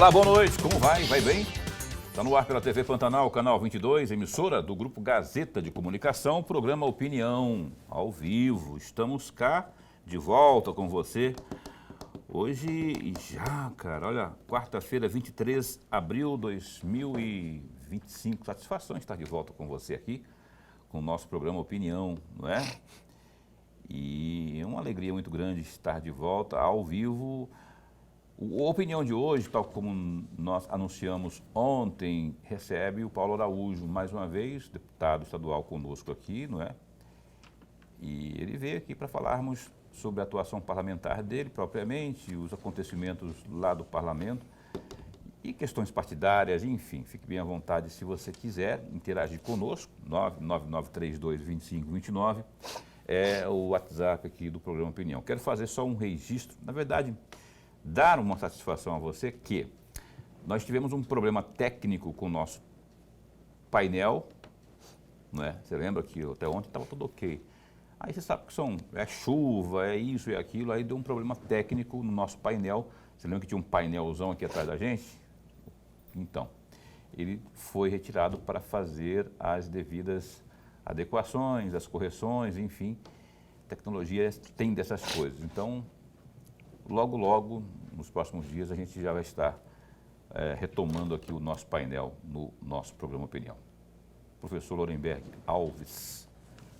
Olá, boa noite. Como vai? Vai bem? Está no ar pela TV Pantanal, canal 22, emissora do Grupo Gazeta de Comunicação, programa Opinião, ao vivo. Estamos cá, de volta com você. Hoje já, cara, olha, quarta-feira, 23 de abril de 2025. Satisfação estar de volta com você aqui, com o nosso programa Opinião, não é? E é uma alegria muito grande estar de volta ao vivo. A opinião de hoje, tal como nós anunciamos ontem, recebe o Paulo Araújo, mais uma vez, deputado estadual conosco aqui, não é? E ele veio aqui para falarmos sobre a atuação parlamentar dele, propriamente, os acontecimentos lá do parlamento e questões partidárias, enfim. Fique bem à vontade se você quiser interagir conosco, 999322529, é o WhatsApp aqui do programa Opinião. Quero fazer só um registro, na verdade, dar uma satisfação a você que nós tivemos um problema técnico com o nosso painel, não é? Você lembra que até ontem estava tudo ok. Aí você sabe que é chuva, é isso e aquilo, aí deu um problema técnico no nosso painel. Você lembra que tinha um painelzão aqui atrás da gente? Então, ele foi retirado para fazer as devidas adequações, as correções, enfim. Tecnologia tem dessas coisas. Então, logo, logo, nos próximos dias, a gente já vai estar retomando aqui o nosso painel no nosso programa Opinião. Professor Lorenberg Alves,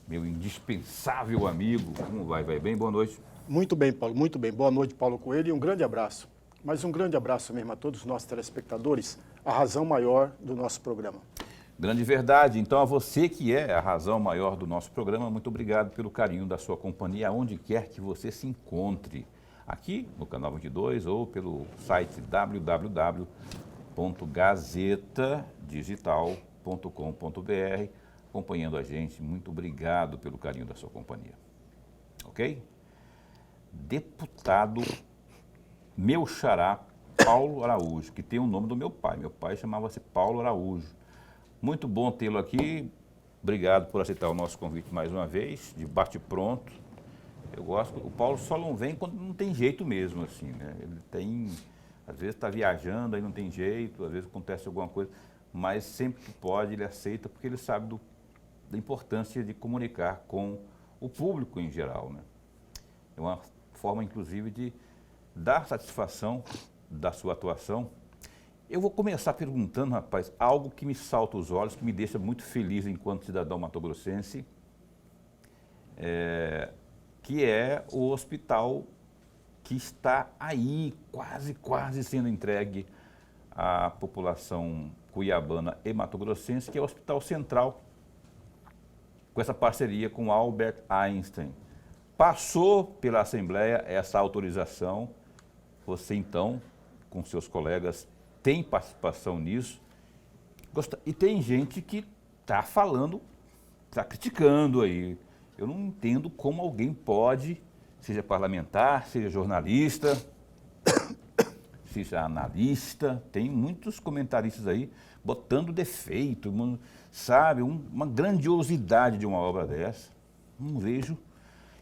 meu indispensável amigo, como vai? Vai bem? Boa noite. Muito bem, Paulo, muito bem. Boa noite, Paulo Coelho, e um grande abraço. Mas um grande abraço mesmo a todos os nossos telespectadores, a razão maior do nosso programa. Grande verdade. Então, a você que é a razão maior do nosso programa, muito obrigado pelo carinho da sua companhia, aonde quer que você se encontre. Aqui no canal 22 ou pelo site www.gazetadigital.com.br, acompanhando a gente. Muito obrigado pelo carinho da sua companhia. Ok? Deputado meu xará, Paulo Araújo, que tem o nome do meu pai. Meu pai chamava-se Paulo Araújo. Muito bom tê-lo aqui. Obrigado por aceitar o nosso convite mais uma vez, de bate-pronto. Eu gosto, o Paulo só não vem quando não tem jeito mesmo, assim, né? Ele tem, às vezes está viajando, aí não tem jeito, às vezes acontece alguma coisa, mas sempre que pode ele aceita, porque ele sabe da importância de comunicar com o público em geral, né? É uma forma, inclusive, de dar satisfação da sua atuação. Eu vou começar perguntando, rapaz, algo que me salta os olhos, que me deixa muito feliz enquanto cidadão matogrossense, que é o hospital que está aí, quase sendo entregue à população cuiabana e matogrossense, que é o Hospital Central, com essa parceria com o Albert Einstein. Passou pela Assembleia essa autorização, você então, com seus colegas, tem participação nisso, e tem gente que está falando, está criticando aí. Eu não entendo como alguém pode, seja parlamentar, seja jornalista, seja analista, tem muitos comentaristas aí botando defeito, sabe, uma grandiosidade de uma obra dessa. Não vejo.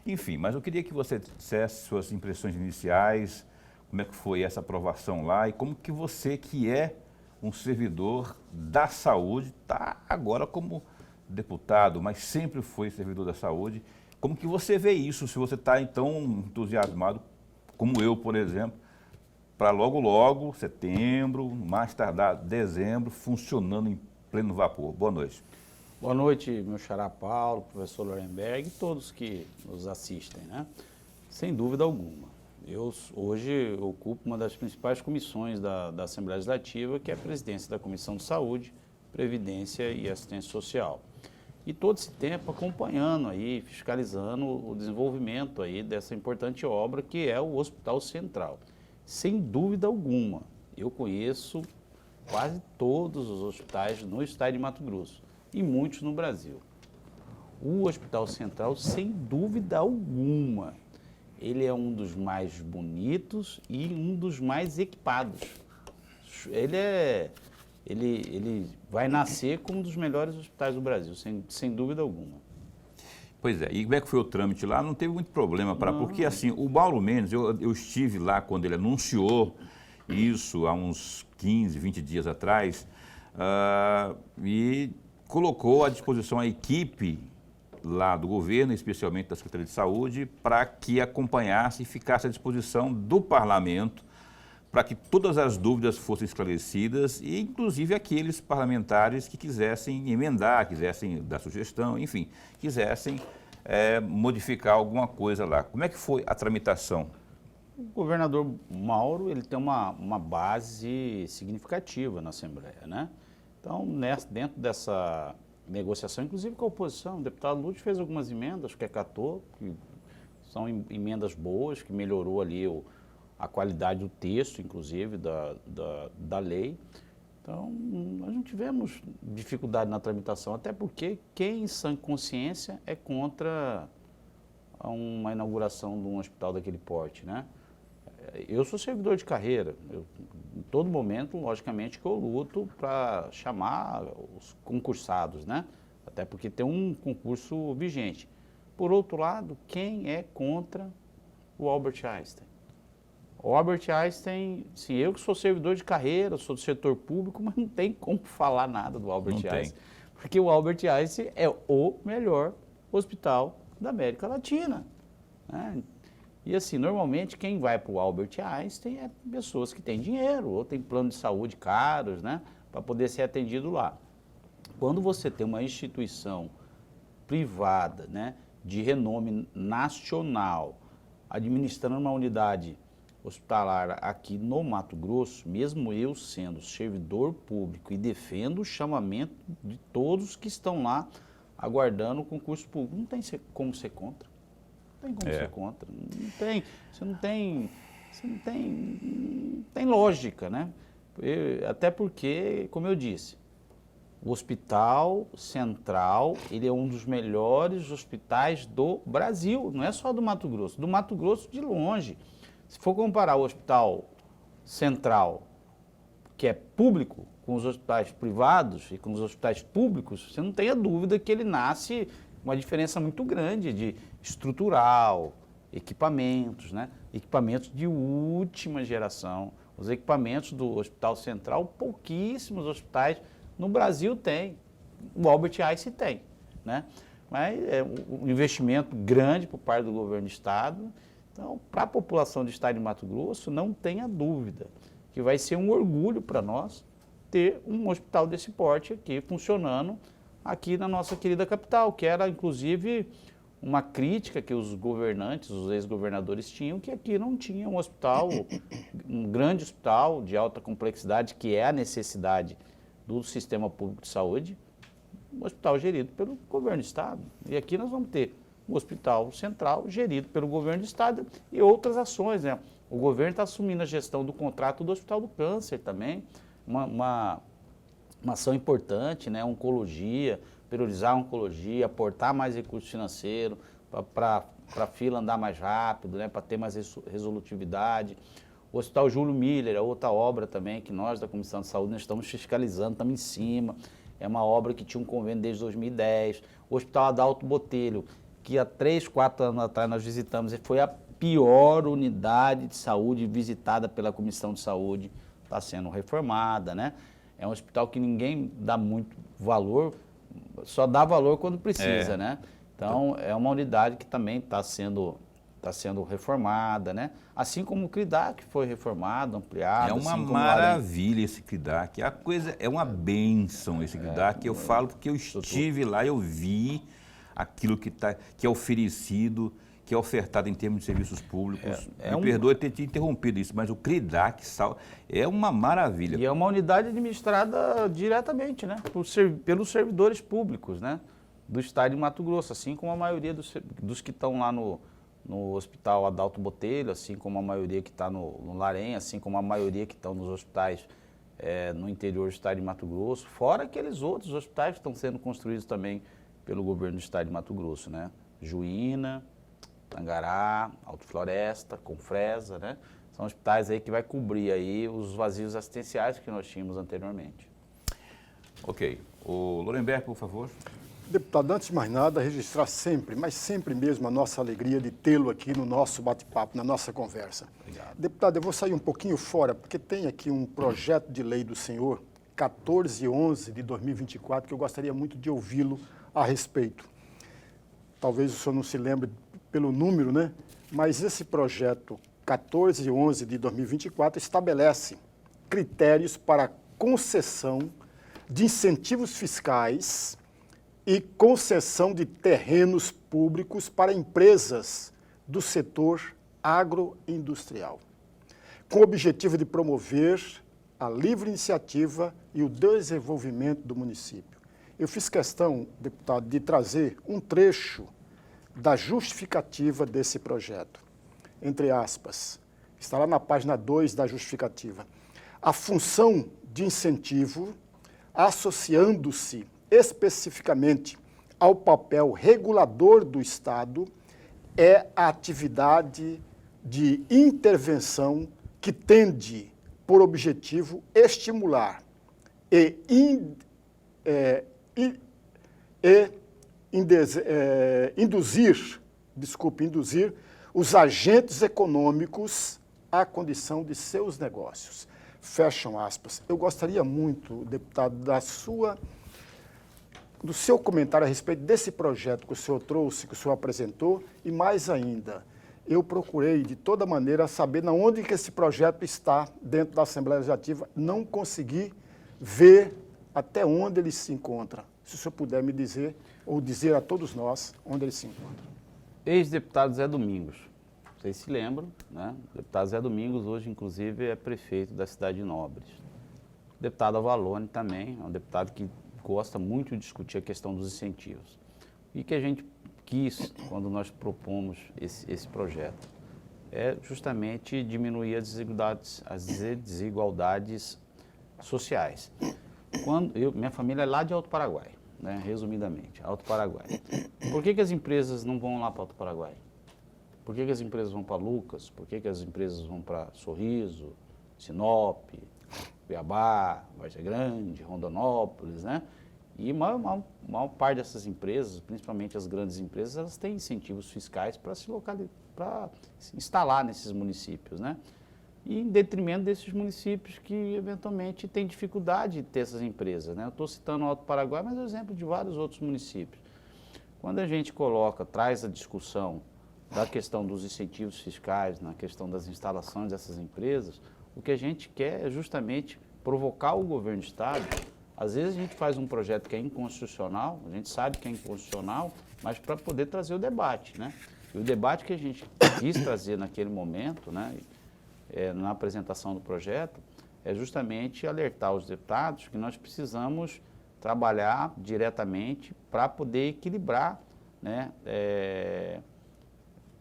Enfim, mas eu queria que você dissesse suas impressões iniciais, como é que foi essa aprovação lá e como que você, que é um servidor da saúde, está agora como deputado, mas sempre foi servidor da saúde. Como que você vê isso, se você está tão entusiasmado, como eu, por exemplo, para logo, setembro, mais tardar dezembro, funcionando em pleno vapor? Boa noite. Boa noite, meu xará Paulo, professor Lorenberg e todos que nos assistem, né? Sem dúvida alguma. Eu hoje ocupo uma das principais comissões da Assembleia Legislativa, que é a presidência da Comissão de Saúde, Previdência e Assistência Social. E todo esse tempo acompanhando aí, fiscalizando o desenvolvimento aí dessa importante obra que é o Hospital Central. Sem dúvida alguma, eu conheço quase todos os hospitais no estado de Mato Grosso e muitos no Brasil. O Hospital Central, sem dúvida alguma, ele é um dos mais bonitos e um dos mais equipados. Ele vai nascer como um dos melhores hospitais do Brasil, sem dúvida alguma. Pois é, e como é que foi o trâmite lá? Não teve muito problema, porque assim, o Mauro Mendes, eu estive lá quando ele anunciou, isso há uns 15, 20 dias atrás, e colocou à disposição a equipe lá do governo, especialmente da Secretaria de Saúde, para que acompanhasse e ficasse à disposição do parlamento, para que todas as dúvidas fossem esclarecidas e, inclusive, aqueles parlamentares que quisessem emendar, quisessem dar sugestão, enfim, quisessem modificar alguma coisa lá. Como é que foi a tramitação? O governador Mauro, ele tem uma base significativa na Assembleia, né? Então, dentro dessa negociação, inclusive com a oposição, o deputado Lúcio fez algumas emendas, acho que acatou, que são emendas boas, que melhorou ali a qualidade do texto, inclusive, da lei. Então, nós não tivemos dificuldade na tramitação, até porque quem, em sã consciência, é contra uma inauguração de um hospital daquele porte, né? Eu sou servidor de carreira, em todo momento, logicamente, que eu luto para chamar os concursados, né? Até porque tem um concurso vigente. Por outro lado, quem é contra o Albert Einstein? O Albert Einstein, sim, eu que sou servidor de carreira, sou do setor público, mas não tem como falar nada do Albert Einstein. Porque o Albert Einstein é o melhor hospital da América Latina, né? E assim, normalmente quem vai para o Albert Einstein é pessoas que têm dinheiro ou têm plano de saúde caros, né, para poder ser atendido lá. Quando você tem uma instituição privada, né, de renome nacional, administrando uma unidade hospitalar aqui no Mato Grosso, mesmo eu sendo servidor público e defendo o chamamento de todos que estão lá aguardando o concurso público, não tem como ser contra. Não tem como ser contra. Não tem lógica, né? Até porque, como eu disse, o Hospital Central, ele é um dos melhores hospitais do Brasil, não é só do Mato Grosso de longe. Se for comparar o Hospital Central, que é público, com os hospitais privados e com os hospitais públicos, você não tenha dúvida que ele nasce uma diferença muito grande de estrutural, equipamentos, né? Equipamentos de última geração. Os equipamentos do Hospital Central, pouquíssimos hospitais no Brasil têm. O Albert Einstein tem, né? Mas é um investimento grande por parte do governo do estado. Então, para a população do estado de Mato Grosso, não tenha dúvida que vai ser um orgulho para nós ter um hospital desse porte aqui funcionando aqui na nossa querida capital, que era inclusive uma crítica que os governantes, os ex-governadores tinham, que aqui não tinha um hospital, um grande hospital de alta complexidade, que é a necessidade do sistema público de saúde, um hospital gerido pelo governo do estado. E aqui nós vamos ter um hospital central gerido pelo governo do estado e outras ações, né? O governo está assumindo a gestão do contrato do Hospital do Câncer também, uma ação importante, né? Oncologia, priorizar a oncologia, aportar mais recursos financeiros para a fila andar mais rápido, né? Para ter mais resolutividade. O Hospital Júlio Miller é outra obra também que nós da Comissão de Saúde nós estamos fiscalizando, estamos em cima. É uma obra que tinha um convênio desde 2010. O Hospital Adalto Botelho, que há 3, 4 anos atrás nós visitamos, foi a pior unidade de saúde visitada pela Comissão de Saúde, está sendo reformada, né? É um hospital que ninguém dá muito valor, só dá valor quando precisa, né? Então, é uma unidade que também está sendo reformada, né? Assim como o CRIDAC foi reformado, ampliado. É uma assim maravilha esse CRIDAC. A coisa é uma bênção esse CRIDAC. Eu falo porque eu estive lá, eu vi aquilo que é oferecido, que é ofertado em termos de serviços públicos. Me perdoe ter te interrompido isso, mas o CRIDAC é uma maravilha. E é uma unidade administrada diretamente, né? Pelos servidores públicos, né? Do estado de Mato Grosso, assim como a maioria dos que estão lá no Hospital Adalto Botelho, assim como a maioria que está no Larém, assim como a maioria que estão nos hospitais no interior do estado de Mato Grosso, fora aqueles outros hospitais que estão sendo construídos também pelo governo do estado de Mato Grosso, né? Juína, Tangará, Alto Floresta, Confresa, né? São hospitais aí que vai cobrir aí os vazios assistenciais que nós tínhamos anteriormente. Ok. O Lorenberg, por favor. Deputado, antes de mais nada, registrar sempre, mas sempre mesmo, a nossa alegria de tê-lo aqui no nosso bate-papo, na nossa conversa. Obrigado. Deputado, eu vou sair um pouquinho fora, porque tem aqui um projeto de lei do senhor, 1411 de 2024, que eu gostaria muito de ouvi-lo a respeito. Talvez o senhor não se lembre pelo número, né? Mas esse projeto 1411 de 2024 estabelece critérios para concessão de incentivos fiscais e concessão de terrenos públicos para empresas do setor agroindustrial, com o objetivo de promover a livre iniciativa e o desenvolvimento do município. Eu fiz questão, deputado, de trazer um trecho da justificativa desse projeto. Entre aspas, está lá na página 2 da justificativa. A função de incentivo, associando-se especificamente ao papel regulador do Estado, é a atividade de intervenção que tende, por objetivo, estimular e induzir os agentes econômicos à condição de seus negócios. Fecham aspas. Eu gostaria muito, deputado, do seu comentário a respeito desse projeto que o senhor trouxe, que o senhor apresentou, e mais ainda, eu procurei de toda maneira saber onde que esse projeto está dentro da Assembleia Legislativa, não consegui ver até onde ele se encontra. Se o senhor puder me dizer, ou dizer a todos nós, onde ele se encontra. Ex-deputado Zé Domingos, vocês se lembram, né? O deputado Zé Domingos hoje, inclusive, é prefeito da cidade de Nobres. O deputado Avalone também, é um deputado que gosta muito de discutir a questão dos incentivos. E que a gente quis, quando nós propomos esse projeto, é justamente diminuir as desigualdades sociais. Minha família é lá de Alto Paraguai, né, resumidamente, Alto Paraguai. Por que as empresas não vão lá para Alto Paraguai? Por que as empresas vão para Lucas? Por que as empresas vão para Sorriso, Sinop, Cuiabá, Vargem Grande, Rondonópolis, né? E a maior parte dessas empresas, principalmente as grandes empresas, elas têm incentivos fiscais para se instalar nesses municípios, né? E em detrimento desses municípios que, eventualmente, têm dificuldade de ter essas empresas, né? Eu estou citando o Alto Paraguai, mas é exemplo de vários outros municípios. Quando a gente traz a discussão da questão dos incentivos fiscais, na questão das instalações dessas empresas, o que a gente quer é justamente provocar o governo do Estado. Às vezes a gente faz um projeto que é inconstitucional, a gente sabe que é inconstitucional, mas para poder trazer o debate, né? E o debate que a gente quis trazer naquele momento, né, na apresentação do projeto, é justamente alertar os deputados que nós precisamos trabalhar diretamente para poder equilibrar, né,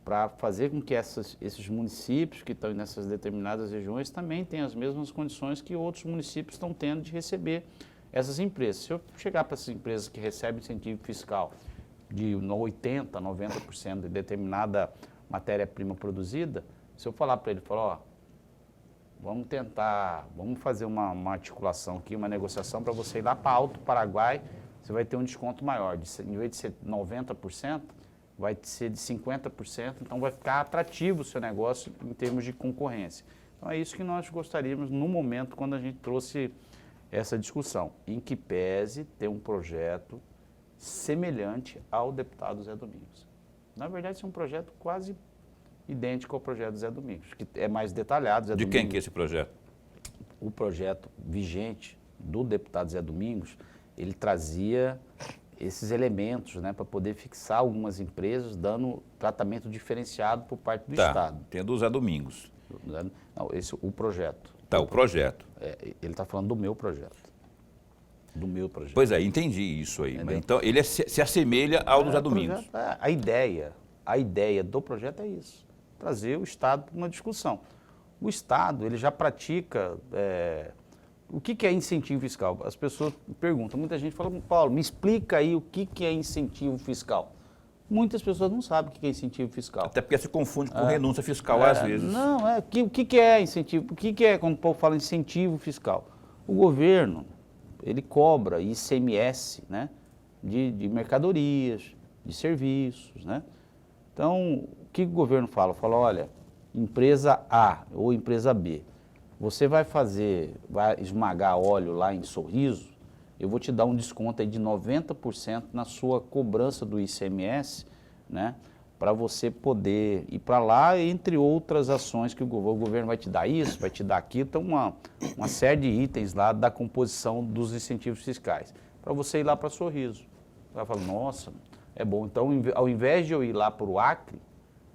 para fazer com que esses municípios que estão nessas determinadas regiões também tenham as mesmas condições que outros municípios estão tendo de receber essas empresas. Se eu chegar para essas empresas que recebem incentivo fiscal de 80%, 90% de determinada matéria-prima produzida, se eu falar para ele, vamos fazer uma articulação aqui, uma negociação para você ir lá para Alto Paraguai, você vai ter um desconto maior, em vez de ser 90%, vai ser de 50%, então vai ficar atrativo o seu negócio em termos de concorrência. Então é isso que nós gostaríamos no momento quando a gente trouxe essa discussão, em que pese ter um projeto semelhante ao deputado Zé Domingos. Na verdade, esse é um projeto quase idêntico ao projeto do Zé Domingos, que é mais detalhado. De quem que é esse projeto? O projeto vigente do deputado Zé Domingos, ele trazia esses elementos, né, para poder fixar algumas empresas, dando tratamento diferenciado por parte do Estado. Tem do Zé Domingos. Não, o projeto. O projeto. Ele está falando do meu projeto. Do meu projeto. Pois é, entendi isso aí. Mas, então, ele se assemelha ao do Zé Domingos. A ideia do projeto é isso, trazer o Estado para uma discussão. O Estado, ele já pratica... o que é incentivo fiscal? As pessoas perguntam, muita gente fala, Paulo, me explica aí o que é incentivo fiscal. Muitas pessoas não sabem o que é incentivo fiscal. Até porque se confunde com renúncia fiscal às vezes. Não, o que é incentivo? O que é, quando o povo fala incentivo fiscal? O governo, ele cobra ICMS, né, de mercadorias, de serviços, né? Então, o que o governo fala? Fala, olha, empresa A ou empresa B, você vai esmagar óleo lá em Sorriso, eu vou te dar um desconto aí de 90% na sua cobrança do ICMS, né? Para você poder ir para lá, entre outras ações que o governo vai te dar isso, vai te dar aquilo, então uma série de itens lá da composição dos incentivos fiscais, para você ir lá para Sorriso. Você vai falar, nossa, é bom. Então, ao invés de eu ir lá para o Acre,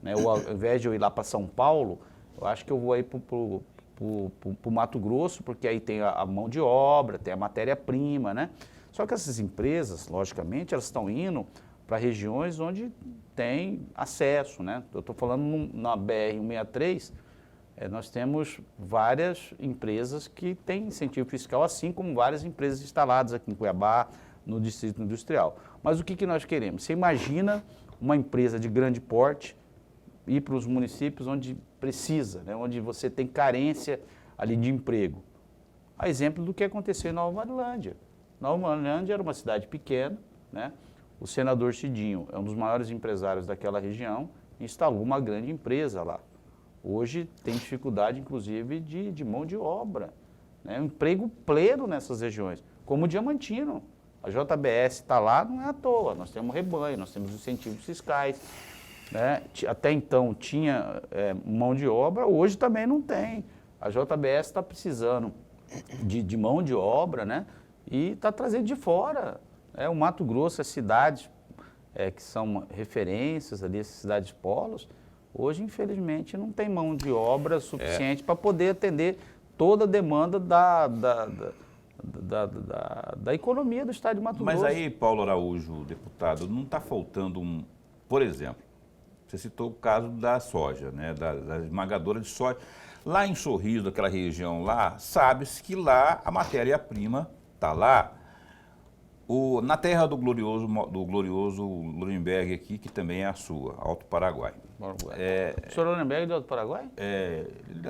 né, ou ao invés de eu ir lá para São Paulo, eu acho que eu vou aí para o Mato Grosso, porque aí tem a mão de obra, tem a matéria-prima, né? Só que essas empresas, logicamente, elas estão indo para regiões onde tem acesso, né? Eu estou falando na BR-163, nós temos várias empresas que têm incentivo fiscal, assim como várias empresas instaladas aqui em Cuiabá, no Distrito Industrial. Mas o que nós queremos? Você imagina uma empresa de grande porte ir para os municípios onde precisa, né? Onde você tem carência ali de emprego. A exemplo do que aconteceu em Nova Marilândia. Nova Marilândia era uma cidade pequena, né? O senador Cidinho é um dos maiores empresários daquela região e instalou uma grande empresa lá. Hoje tem dificuldade, inclusive, de mão de obra, né? Um emprego pleno nessas regiões, como o Diamantino. A JBS está lá, não é à toa, nós temos rebanho, nós temos incentivos fiscais, né? Até então tinha mão de obra, hoje também não tem. A JBS está precisando de mão de obra, né? E está trazendo de fora. O Mato Grosso, as cidades que são referências ali, essas cidades polos, hoje, infelizmente, não tem mão de obra suficiente para poder atender toda a demanda da economia do estado de Mato Grosso. Mas aí, Paulo Araújo, deputado, não está faltando por exemplo, você citou o caso da soja, né, da esmagadora de soja. Lá em Sorriso, daquela região lá, sabe-se que lá a matéria-prima está lá. Na terra do glorioso Lorenberg aqui, que também é a sua, Alto Paraguai. O senhor Lorenberg é do Alto Paraguai?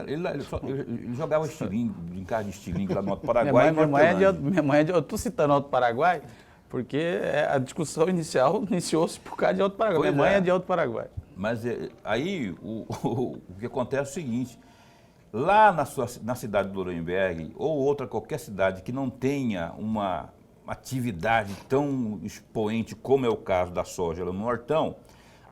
Ele jogava estilingue, brincava de estilingue lá no Alto Paraguai. Minha mãe é de... Eu estou citando Alto Paraguai porque a discussão inicial iniciou-se por causa de Alto Paraguai. Minha mãe é de Alto Paraguai. Mas aí o que acontece é o seguinte, lá na cidade do Lorenberg, ou outra qualquer cidade que não tenha uma atividade tão expoente como é o caso da soja lá no Nortão,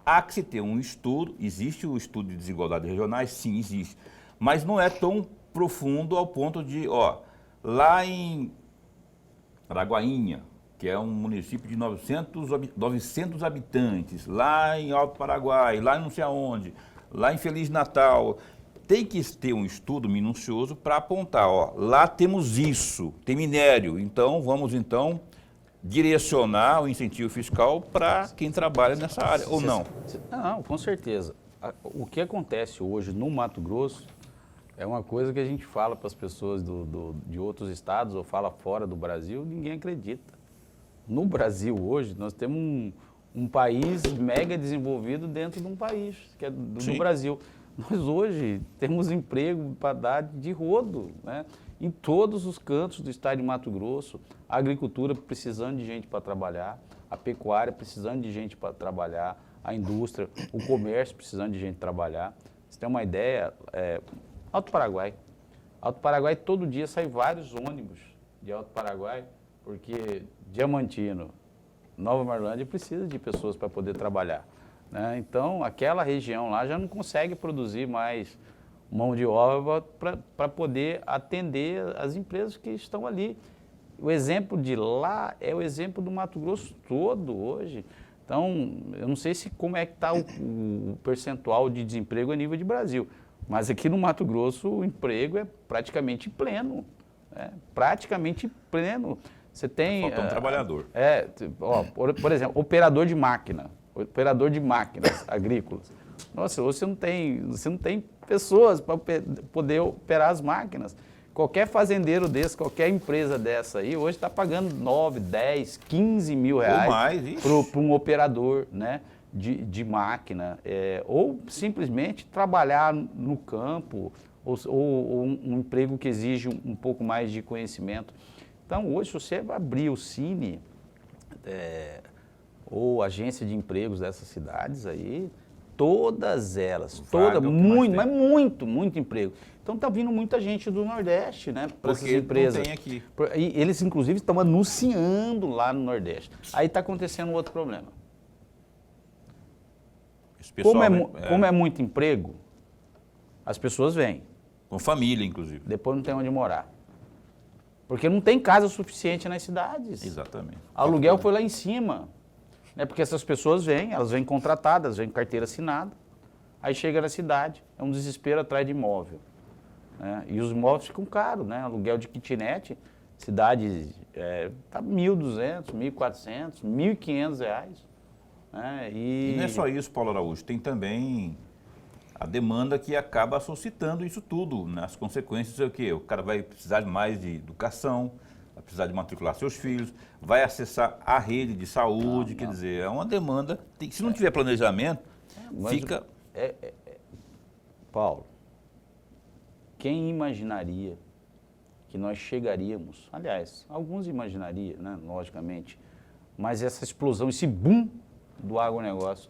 há que se ter um estudo, existe o estudo de desigualdades regionais, sim, existe, mas não é tão profundo ao ponto de, lá em Araguainha, que é um município de 900 habitantes, lá em Alto Paraguai, lá não sei aonde, lá em Feliz Natal, tem que ter um estudo minucioso para apontar, lá temos isso, tem minério, então vamos direcionar o incentivo fiscal para quem trabalha nessa área, ou não? Não, com certeza. O que acontece hoje no Mato Grosso é uma coisa que a gente fala para as pessoas de outros estados ou fala fora do Brasil, ninguém acredita. No Brasil hoje, nós temos um país mega desenvolvido dentro de um país, que é do Brasil. Nós hoje temos emprego para dar de rodo, né? Em todos os cantos do estado de Mato Grosso, a agricultura precisando de gente para trabalhar, a pecuária precisando de gente para trabalhar, a indústria, o comércio precisando de gente para trabalhar. Você tem uma ideia, Alto Paraguai. Alto Paraguai, todo dia sai vários ônibus de Alto Paraguai, porque Diamantino, Nova Marilândia precisa de pessoas para poder trabalhar. Então, aquela região lá já não consegue produzir mais mão de obra para poder atender as empresas que estão ali. O exemplo de lá é o exemplo do Mato Grosso todo hoje. Então, eu não sei como é que está o percentual de desemprego a nível de Brasil, mas aqui no Mato Grosso o emprego é praticamente pleno. Praticamente pleno. Você tem... Falta um trabalhador. Por exemplo, operador de máquinas agrícolas. Nossa, você não tem pessoas para poder operar as máquinas. Qualquer fazendeiro desse, qualquer empresa dessa aí, hoje está pagando 9, 10, 15 mil reais para um operador, né, de máquina. Ou simplesmente trabalhar no campo, ou um emprego que exige um pouco mais de conhecimento. Então, hoje, se você abrir o Cine, ou agência de empregos dessas cidades aí, todas elas, Vaga, todas, o que mais muito, tem. mas muito emprego. Então tá vindo muita gente do Nordeste, né, para essas Porque empresas. não tem aqui. E eles, inclusive, estão anunciando lá no Nordeste. Aí está acontecendo um outro problema. Esse pessoal, Como é muito emprego, as pessoas vêm. com família, inclusive. Depois não tem onde morar. Porque não tem casa suficiente nas cidades. Exatamente. Aluguel foi lá em cima. Né? Porque essas pessoas vêm, elas vêm contratadas, vêm com carteira assinada. Aí chega na cidade, é um desespero atrás de imóvel. Né? E os imóveis ficam caros, né? Aluguel de kitnet, cidade tá R$1.200, R$1.400, R$1.500. Né? E não é só isso, Paulo Araújo, tem também a demanda que acaba suscitando isso tudo. Né? As consequências é o quê? O cara vai precisar mais de educação, vai precisar de matricular seus filhos, vai acessar a rede de saúde, quer dizer, é uma demanda. Se não tiver planejamento, fica... Paulo, quem imaginaria que nós chegaríamos, aliás, alguns imaginariam, né, logicamente, mas essa explosão, esse boom do agronegócio,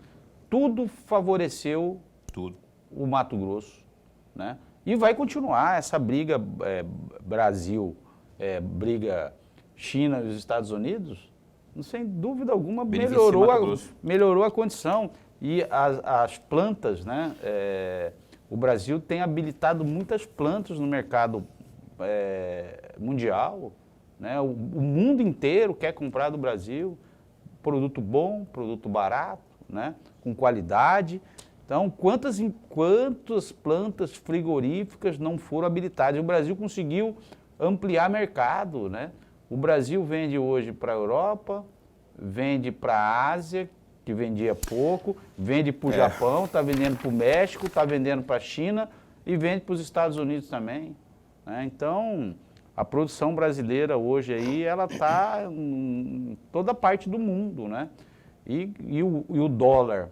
tudo favoreceu Tudo. o Mato Grosso, né? E vai continuar essa briga Brasil, briga China e os Estados Unidos, sem dúvida alguma Beneficia Mato Grosso. melhorou a condição. E as plantas, né? O Brasil tem habilitado muitas plantas no mercado mundial, né? O mundo inteiro quer comprar do Brasil, produto bom, produto barato, né? Com qualidade. Então, quantas plantas frigoríficas não foram habilitadas? O Brasil conseguiu ampliar mercado, né? O Brasil vende hoje para a Europa, vende para a Ásia, que vendia pouco, vende para o Japão, está vendendo para o México, está vendendo para a China e vende para os Estados Unidos também. Né? Então, a produção brasileira hoje aí, ela está em toda parte do mundo, né? E o dólar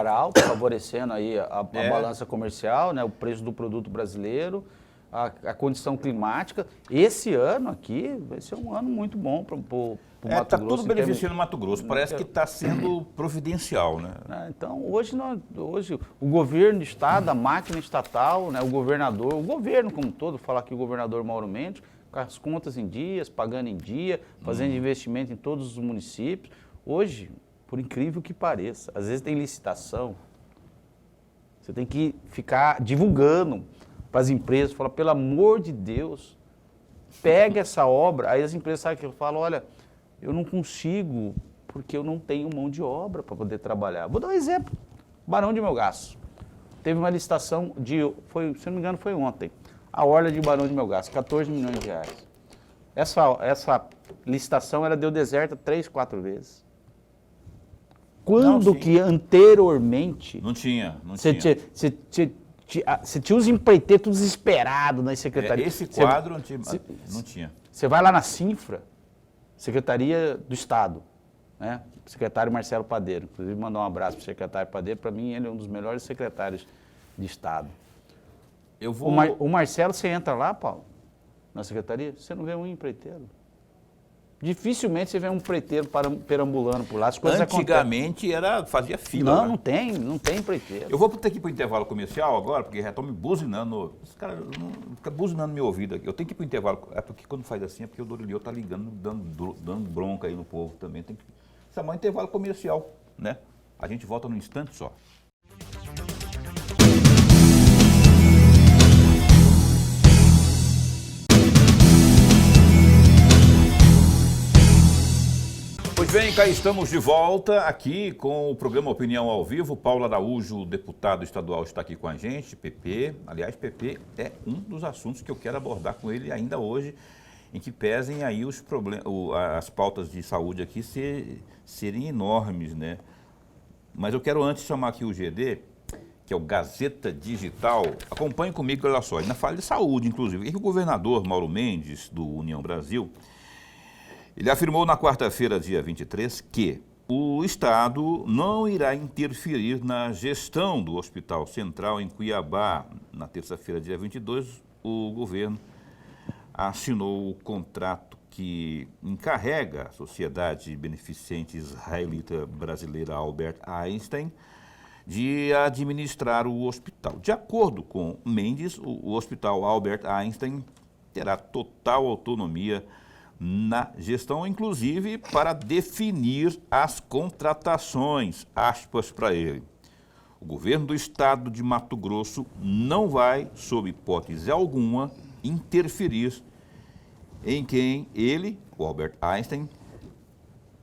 alto, favorecendo aí a balança comercial, né? O preço do produto brasileiro, a condição climática. Esse ano aqui vai ser um ano muito bom para o Mato Está Grosso. tudo beneficiando o Mato Grosso, parece que está sendo providencial, né? Então, hoje o governo do estado, a máquina estatal, né, o governo como um todo, falar aqui o governador Mauro Mendes, com as contas em dias, pagando em dia, fazendo investimento em todos os municípios. Hoje, por incrível que pareça, às vezes tem licitação, você tem que ficar divulgando para as empresas, falar, pelo amor de Deus, pega essa obra. Aí as empresas sabem que eu falo, olha, eu não consigo, porque eu não tenho mão de obra para poder trabalhar. Vou dar um exemplo, Barão de Melgaço. Teve uma licitação se não me engano foi ontem, a orla de Barão de Melgaço, 14 milhões de reais. Essa licitação ela deu deserta 3, 4 vezes. Quando que anteriormente... Não tinha. Você tinha os empreiteiros todos desesperados nas secretarias. Esse quadro não tinha. Você vai lá na Cinfra, Secretaria do Estado, né? Secretário Marcelo Padeiro. Inclusive, mandar um abraço para o secretário Padeiro. Para mim, ele é um dos melhores secretários de Estado. O Marcelo, você entra lá, Paulo, na secretaria, você não vê um empreiteiro. Dificilmente você vê um empreiteiro perambulando por lá. As coisas Antigamente fazia fila. Não tem empreiteiro. Eu vou ter que ir para o intervalo comercial agora, porque já estão me buzinando. Os caras ficam buzinando meu ouvido aqui. Eu tenho que ir para o intervalo. É porque quando faz assim, é porque o Dorilio está ligando, dando bronca aí no povo também. Tem que chamar um intervalo comercial, né? A gente volta num instante só. Pois bem, cá estamos de volta aqui com o programa Opinião ao Vivo. Paulo Araújo, deputado estadual, está aqui com a gente, PP. Aliás, PP é um dos assuntos que eu quero abordar com ele ainda hoje, em que pesem aí os problemas, as pautas de saúde aqui serem enormes, né? Mas eu quero antes chamar aqui o GD, que é o Gazeta Digital. Acompanhe comigo, olha só, ainda fala de saúde, inclusive. E o governador Mauro Mendes, do União Brasil, ele afirmou na quarta-feira, dia 23, que o Estado não irá interferir na gestão do Hospital Central em Cuiabá. Na terça-feira, dia 22, o governo assinou o contrato que encarrega a Sociedade Beneficente Israelita Brasileira Albert Einstein de administrar o hospital. De acordo com Mendes, o Hospital Albert Einstein terá total autonomia na gestão, inclusive para definir as contratações, aspas para ele. O governo do estado de Mato Grosso não vai, sob hipótese alguma, interferir em quem ele, o Albert Einstein,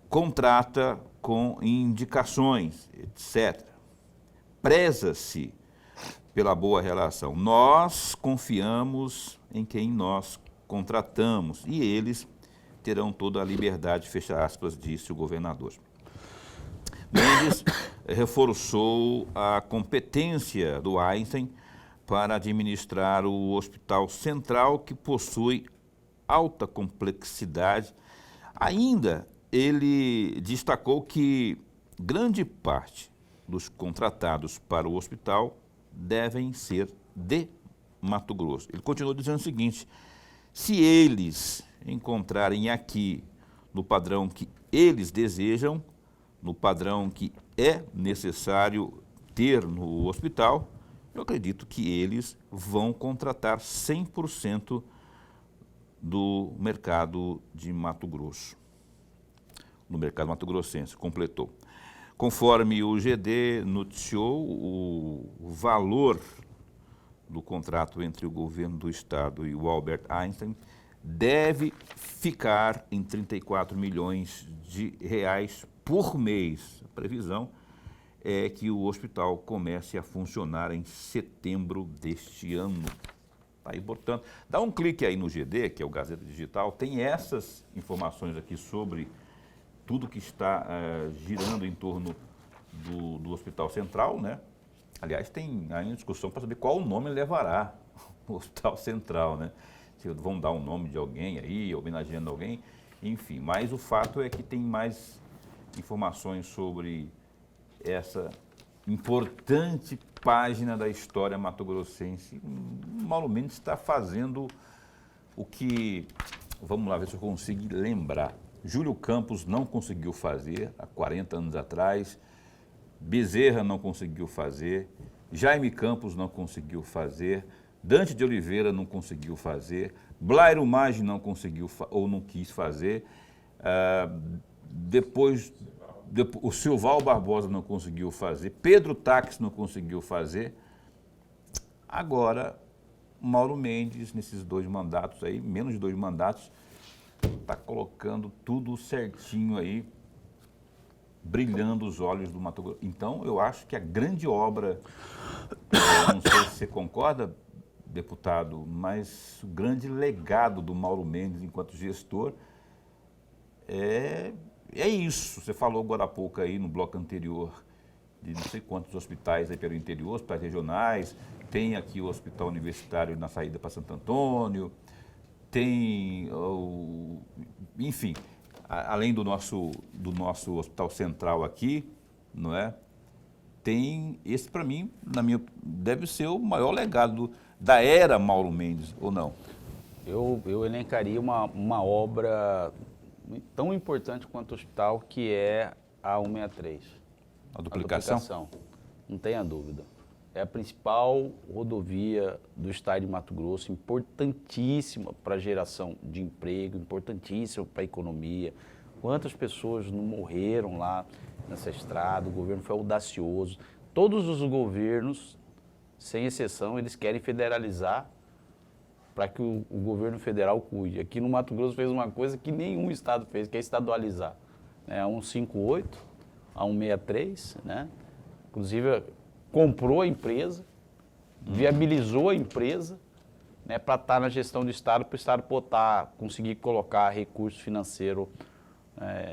contrata com indicações, etc. Preza-se pela boa relação. Nós confiamos em quem nós contratamos e eles terão toda a liberdade, fecha aspas, disse o governador. Mendes reforçou a competência do Einstein para administrar o Hospital Central, que possui alta complexidade. Ainda ele destacou que grande parte dos contratados para o hospital devem ser de Mato Grosso. Ele continuou dizendo o seguinte: se eles encontrarem aqui no padrão que eles desejam, no padrão que é necessário ter no hospital, eu acredito que eles vão contratar 100% do mercado de Mato Grosso, no mercado mato-grossense, completou. Conforme o GD noticiou, o valor do contrato entre o governo do estado e o Albert Einstein deve ficar em 34 milhões de reais por mês. A previsão é que o hospital comece a funcionar em setembro deste ano. Aí, portanto, dá um clique aí no GD, que é o Gazeta Digital, tem essas informações aqui sobre tudo que está girando em torno do Hospital Central, né? Aliás, tem ainda discussão para saber qual o nome levará o Hospital Central, né? Se vão dar um nome de alguém aí, homenageando alguém, enfim. Mas o fato é que tem mais informações sobre essa importante página da história mato-grossense. O Mauro Mendes está fazendo o que, vamos lá ver se eu consigo lembrar, Júlio Campos não conseguiu fazer há 40 anos atrás, Bezerra não conseguiu fazer, Jaime Campos não conseguiu fazer, Dante de Oliveira não conseguiu fazer, Blairo Maggi não conseguiu ou não quis fazer, depois o Silval Barbosa não conseguiu fazer, Pedro Táxi não conseguiu fazer. Agora, Mauro Mendes, nesses 2 mandatos aí, menos de 2 mandatos, está colocando tudo certinho aí, brilhando os olhos do Mato Grosso. Então, eu acho que a grande obra, não sei se você concorda, deputado, mas o grande legado do Mauro Mendes enquanto gestor é isso. Você falou agora há pouco aí no bloco anterior de não sei quantos hospitais aí pelo interior, hospitais regionais, tem aqui o hospital universitário na saída para Santo Antônio, tem, enfim, além do nosso hospital central aqui, não é? Tem esse, para mim, deve ser o maior legado da era Mauro Mendes, ou não? Eu elencaria uma obra tão importante quanto o hospital, que é a 163. A duplicação? A duplicação, não tenha dúvida. É a principal rodovia do estado de Mato Grosso, importantíssima para a geração de emprego, importantíssima para a economia. Quantas pessoas não morreram lá nessa estrada, o governo foi audacioso. Todos os governos, sem exceção, eles querem federalizar para que o governo federal cuide. Aqui no Mato Grosso fez uma coisa que nenhum estado fez, que é estadualizar. A 158, a 163, né? Inclusive comprou a empresa, viabilizou a empresa, né, para estar na gestão do estado, para o estado conseguir colocar recurso financeiro.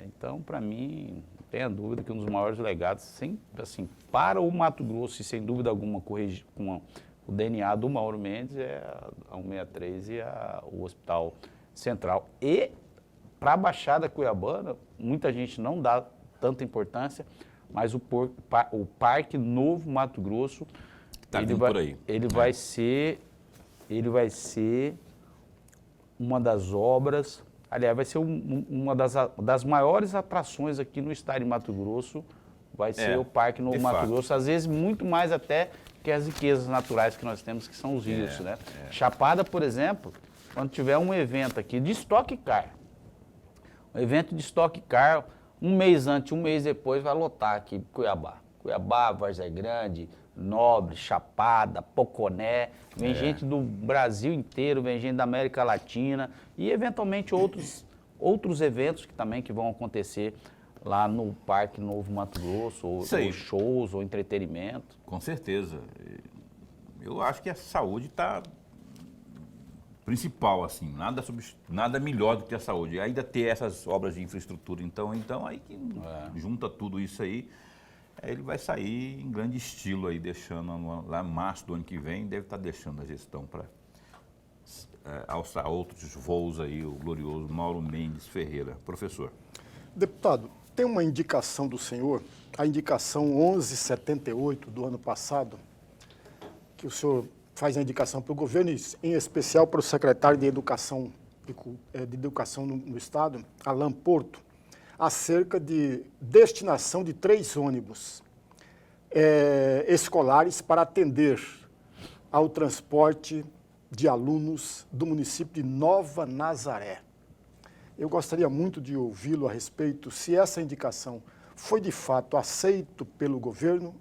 Então, para mim, não tenha dúvida que um dos maiores legados, assim, para o Mato Grosso, e sem dúvida alguma com o DNA do Mauro Mendes, é a 163 e o Hospital Central. E para a Baixada Cuiabana, muita gente não dá tanta importância, mas o Parque Novo Mato Grosso, ele vai ser uma das obras Aliás, vai ser uma das maiores atrações aqui no estado de Mato Grosso, vai ser o Parque Novo Mato Grosso, às vezes muito mais até que as riquezas naturais que nós temos, que são os rios, né? Chapada, por exemplo, quando tiver um evento aqui de Stock Car, um evento de Stock Car, um mês antes, um mês depois, vai lotar aqui Cuiabá. Cuiabá, Várzea Grande, Nobre, Chapada, Poconé, vem gente do Brasil inteiro, vem gente da América Latina e eventualmente outros eventos que vão acontecer lá no Parque Novo Mato Grosso, ou shows, ou entretenimento. Com certeza. Eu acho que a saúde está principal, assim, nada melhor do que a saúde. Ainda ter essas obras de infraestrutura, então aí que junta tudo isso aí, ele vai sair em grande estilo aí, deixando lá em março do ano que vem, deve estar deixando a gestão para alçar outros voos aí, o glorioso Mauro Mendes Ferreira. Professor. Deputado, tem uma indicação do senhor, a indicação 1178 do ano passado, que o senhor faz a indicação para o governo, em especial para o secretário de Educação, no Estado, Alan Porto, acerca de destinação de 3 ônibus escolares para atender ao transporte de alunos do município de Nova Nazaré. Eu gostaria muito de ouvi-lo a respeito, se essa indicação foi de fato aceita pelo governo,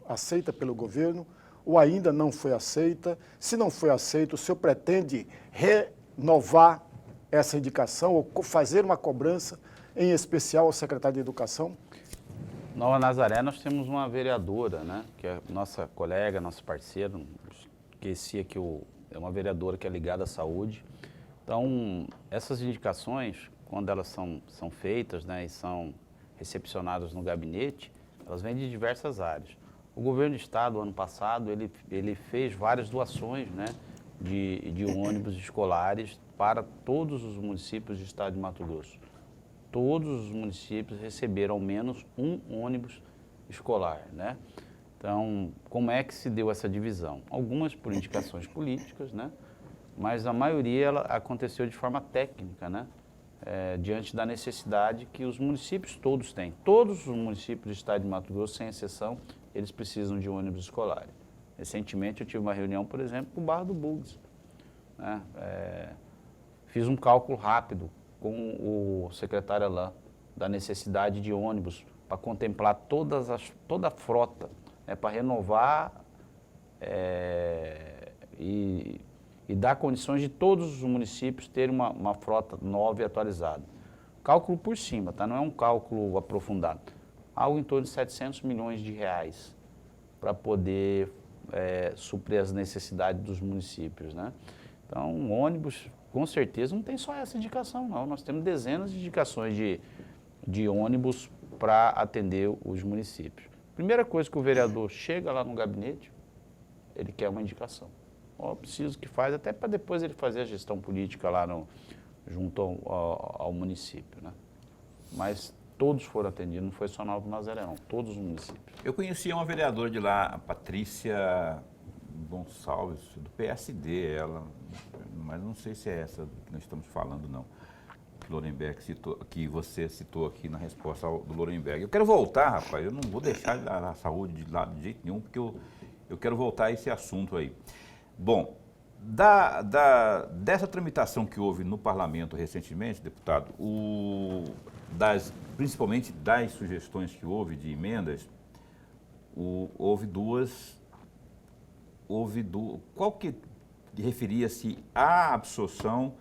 ou ainda não foi aceita. Se não foi aceita, o senhor pretende renovar essa indicação ou fazer uma cobrança, em especial ao secretário de Educação? Nova Nazaré, nós temos uma vereadora, né, que é nossa colega, nossa parceira, esqueci que é uma vereadora que é ligada à saúde. Então, essas indicações, quando elas são feitas, né, e são recepcionadas no gabinete, elas vêm de diversas áreas. O governo do estado, ano passado, ele fez várias doações, né, de ônibus escolares para todos os municípios do estado de Mato Grosso. Todos os municípios receberam ao menos um ônibus escolar, né? Então, como é que se deu essa divisão? Algumas por indicações políticas, né? Mas a maioria ela aconteceu de forma técnica, né? Diante da necessidade que os municípios todos têm. Todos os municípios do estado de Mato Grosso, sem exceção, eles precisam de ônibus escolares. Recentemente eu tive uma reunião, por exemplo, com o Barra do Bugs, né? Fiz um cálculo rápido com o secretário Alain da necessidade de ônibus para contemplar toda a frota, né, para renovar e dar condições de todos os municípios terem uma frota nova e atualizada. Cálculo por cima, tá? Não é um cálculo aprofundado. Algo em torno de 700 milhões de reais para poder suprir as necessidades dos municípios, né? Então, ônibus, com certeza, não tem só essa indicação, não. Nós temos dezenas de indicações de ônibus para atender os municípios. Primeira coisa que o vereador chega lá no gabinete, ele quer uma indicação. Preciso que faz, até para depois ele fazer a gestão política lá junto ao município, né? Mas todos foram atendidos, não foi só Nova Nazaré, não, todos os municípios. Eu conhecia uma vereadora de lá, a Patrícia Gonçalves, do PSD, ela, mas não sei se é essa que nós estamos falando, não. Que Lorenberg citou, que você citou aqui na resposta do Lorenberg. Eu quero voltar, rapaz, eu não vou deixar a saúde de lado de jeito nenhum, porque eu quero voltar a esse assunto aí. Bom, dessa tramitação que houve no parlamento recentemente, deputado, principalmente das sugestões que houve de emendas, houve duas. Qual que referia-se à absorção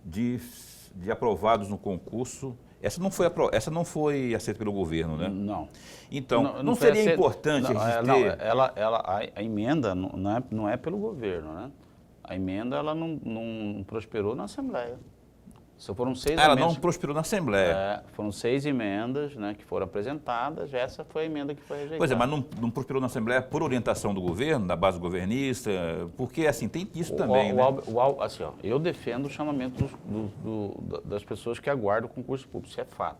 de aprovados no concurso? Essa não foi aceita pelo governo, né? Não. Então, não seria importante a emenda não é pelo governo, né? A emenda ela não prosperou na Assembleia. Foram 6 ela emendas. não prosperou na Assembleia. Foram 6 emendas, né, que foram apresentadas, essa foi a emenda que foi rejeitada. Pois é, mas não prosperou na Assembleia por orientação do governo, da base governista, porque assim, tem isso também, né? Assim, eu defendo o chamamento das pessoas que aguardam o concurso público, isso é fato.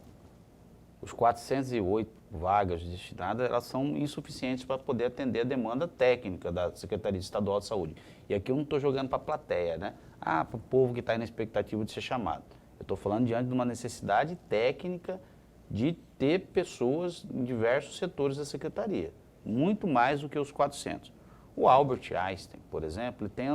Os 408 vagas destinadas, elas são insuficientes para poder atender a demanda técnica da Secretaria Estadual de Saúde. E aqui eu não estou jogando para a plateia, né? Para o povo que está na expectativa de ser chamado. Eu estou falando diante de uma necessidade técnica de ter pessoas em diversos setores da secretaria, muito mais do que os 400. O Albert Einstein, por exemplo, ele tem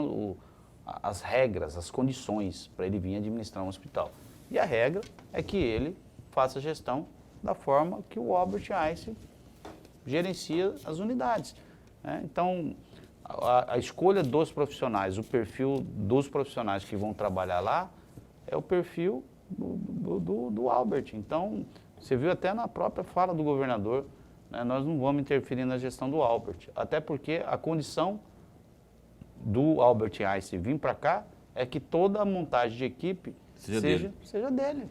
as regras, as condições para ele vir administrar um hospital. E a regra é que ele faça a gestão da forma que o Albert Einstein gerencia as unidades, né? Então, a escolha dos profissionais, o perfil dos profissionais que vão trabalhar lá, é o perfil do Albert. Então, você viu até na própria fala do governador, né, nós não vamos interferir na gestão do Albert, até porque a condição do Albert Einstein vir para cá é que toda a montagem de equipe seja dele.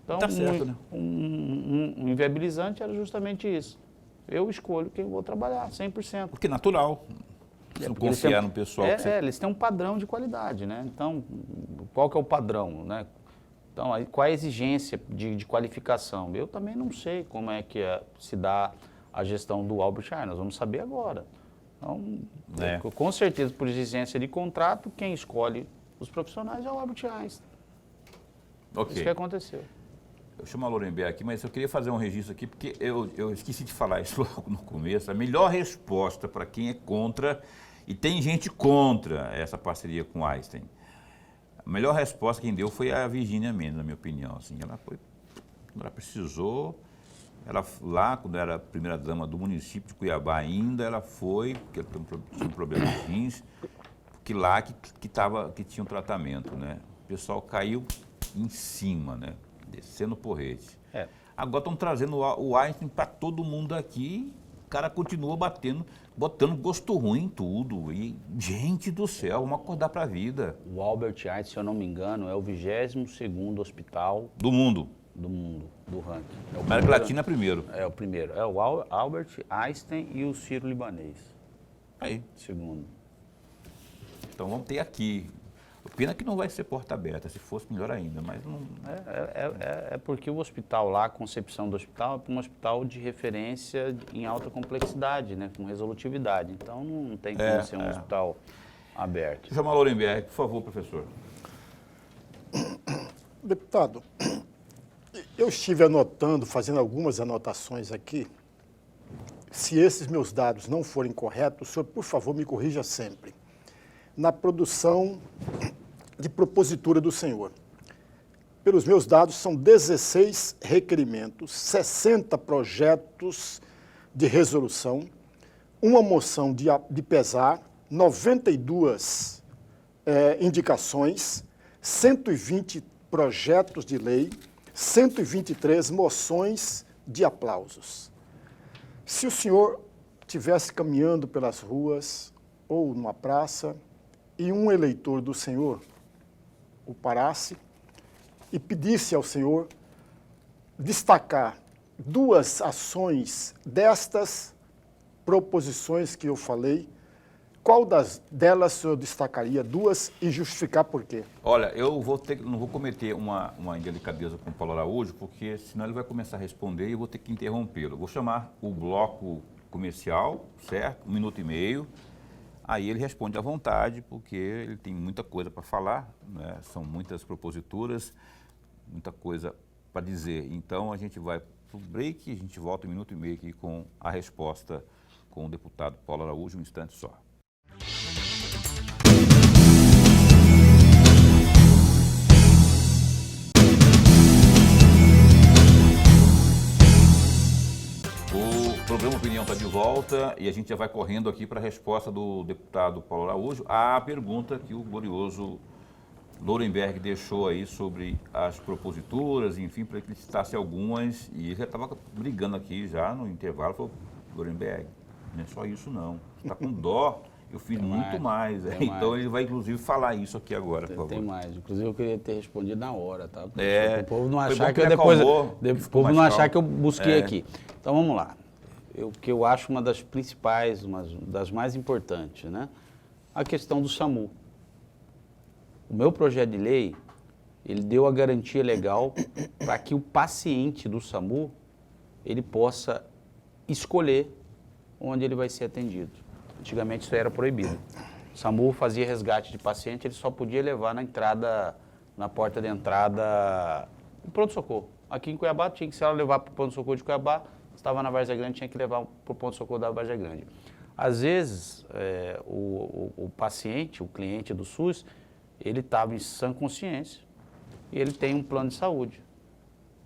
Então, Tá certo, né? um inviabilizante era justamente isso. Eu escolho quem eu vou trabalhar, 100%. Porque é natural. Se não confiar no pessoal. Eles têm um padrão de qualidade, né? Então, qual que é o padrão, né? Então, qual é a exigência de qualificação? Eu também não sei como é que se dá a gestão do Albert Einstein, nós vamos saber agora. Então, com certeza, por exigência de contrato, quem escolhe os profissionais é o Albert Einstein. Ok. Isso que aconteceu. Eu chamo a Lorenberg aqui, mas eu queria fazer um registro aqui, porque eu esqueci de falar isso logo no começo. A melhor resposta para quem é contra, e tem gente contra essa parceria com Einstein, a melhor resposta quem deu foi a Virgínia Mendes, na minha opinião. Assim, ela foi, quando ela precisou, ela lá, quando era a primeira-dama do município de Cuiabá ainda, ela foi, porque ela tinha um problema de rins, porque lá que tinha um tratamento, né? O pessoal caiu em cima, né? Descendo o porrete. Agora estão trazendo o Einstein para todo mundo aqui, o cara continua botando gosto ruim em tudo. E, gente do céu, vamos acordar para a vida. O Albert Einstein, se eu não me engano, é o 22º hospital do mundo, do ranking. América Latina primeiro. É o primeiro. É o Albert Einstein e o Sírio-Libanês. Aí. Segundo. Então vamos ter aqui. Pena que não vai ser porta aberta, se fosse melhor ainda, mas não... É porque o hospital lá, a concepção do hospital é um hospital de referência em alta complexidade, né, com resolutividade. Então não tem como ser um hospital aberto. Deixa eu chamar a Lorenberg, por favor, professor. Deputado, eu estive anotando, fazendo algumas anotações aqui. Se esses meus dados não forem corretos, o senhor, por favor, me corrija sempre. Na produção de propositura do senhor. Pelos meus dados, são 16 requerimentos, 60 projetos de resolução, uma moção de pesar, 92 indicações, 120 projetos de lei, 123 moções de aplausos. Se o senhor estivesse caminhando pelas ruas ou numa praça e um eleitor do senhor o parasse e pedisse ao senhor destacar 2 ações destas proposições que eu falei, qual delas o senhor destacaria 2 e justificar por quê? Olha, eu não vou cometer uma indelicadeza com o Paulo Araújo, porque senão ele vai começar a responder e eu vou ter que interrompê-lo. Vou chamar o bloco comercial, certo? 1 minuto e meio. Aí ele responde à vontade, porque ele tem muita coisa para falar, né? São muitas proposituras, muita coisa para dizer. Então a gente vai para o break e a gente volta 1 minuto e meio aqui com a resposta com o deputado Paulo Araújo, um instante só. O programa Opinião está de volta e a gente já vai correndo aqui para a resposta do deputado Paulo Araújo à pergunta que o glorioso Lorenberg deixou aí sobre as proposituras, enfim, para que ele citasse algumas, e ele já estava brigando aqui já no intervalo, falou, Lorenberg, não é só isso não, você está com dó, eu fiz muito mais. Então ele vai inclusive falar isso aqui agora, por favor. Tem mais, inclusive eu queria ter respondido na hora, tá? O povo não achar que eu depois, o povo não achar que eu busquei aqui. Então vamos lá. O que eu acho uma das principais, uma das mais importantes, né? A questão do SAMU. O meu projeto de lei, ele deu a garantia legal para que o paciente do SAMU, ele possa escolher onde ele vai ser atendido. Antigamente isso era proibido. O SAMU fazia resgate de paciente, ele só podia levar na entrada na porta de entrada do pronto-socorro. Aqui em Cuiabá, tinha que, se ela levar para o pronto-socorro de Cuiabá, estava na Várzea Grande, tinha que levar para o pronto-socorro da Várzea Grande. Às vezes, o paciente, o cliente do SUS, ele estava em sã consciência e ele tem um plano de saúde.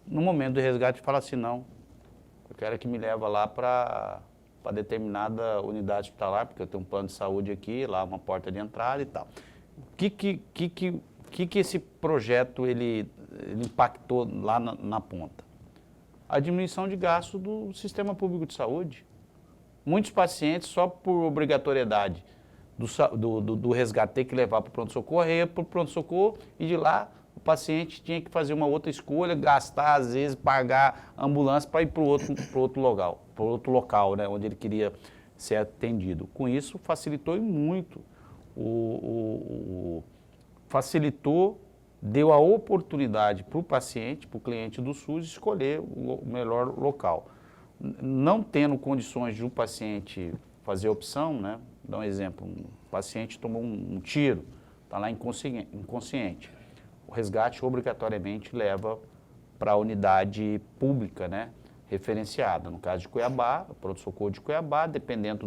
No momento do resgate, fala assim, não, eu quero que me leva lá para determinada unidade hospitalar, porque eu tenho um plano de saúde aqui, lá uma porta de entrada e tal. O que esse projeto ele impactou lá na ponta? A diminuição de gasto do sistema público de saúde. Muitos pacientes, só por obrigatoriedade do resgate, ter que levar para o pronto-socorro, ia para o pronto-socorro e de lá o paciente tinha que fazer uma outra escolha, gastar, às vezes, pagar ambulância para ir para outro local, né, onde ele queria ser atendido. Com isso, facilitou muito facilitou, deu a oportunidade para o paciente, para o cliente do SUS, escolher o melhor local. Não tendo condições de um paciente fazer opção, né? Dá um exemplo, um paciente tomou um tiro, está lá inconsciente. O resgate obrigatoriamente leva para a unidade pública, né? Referenciada. No caso de Cuiabá, o pronto-socorro de Cuiabá, dependendo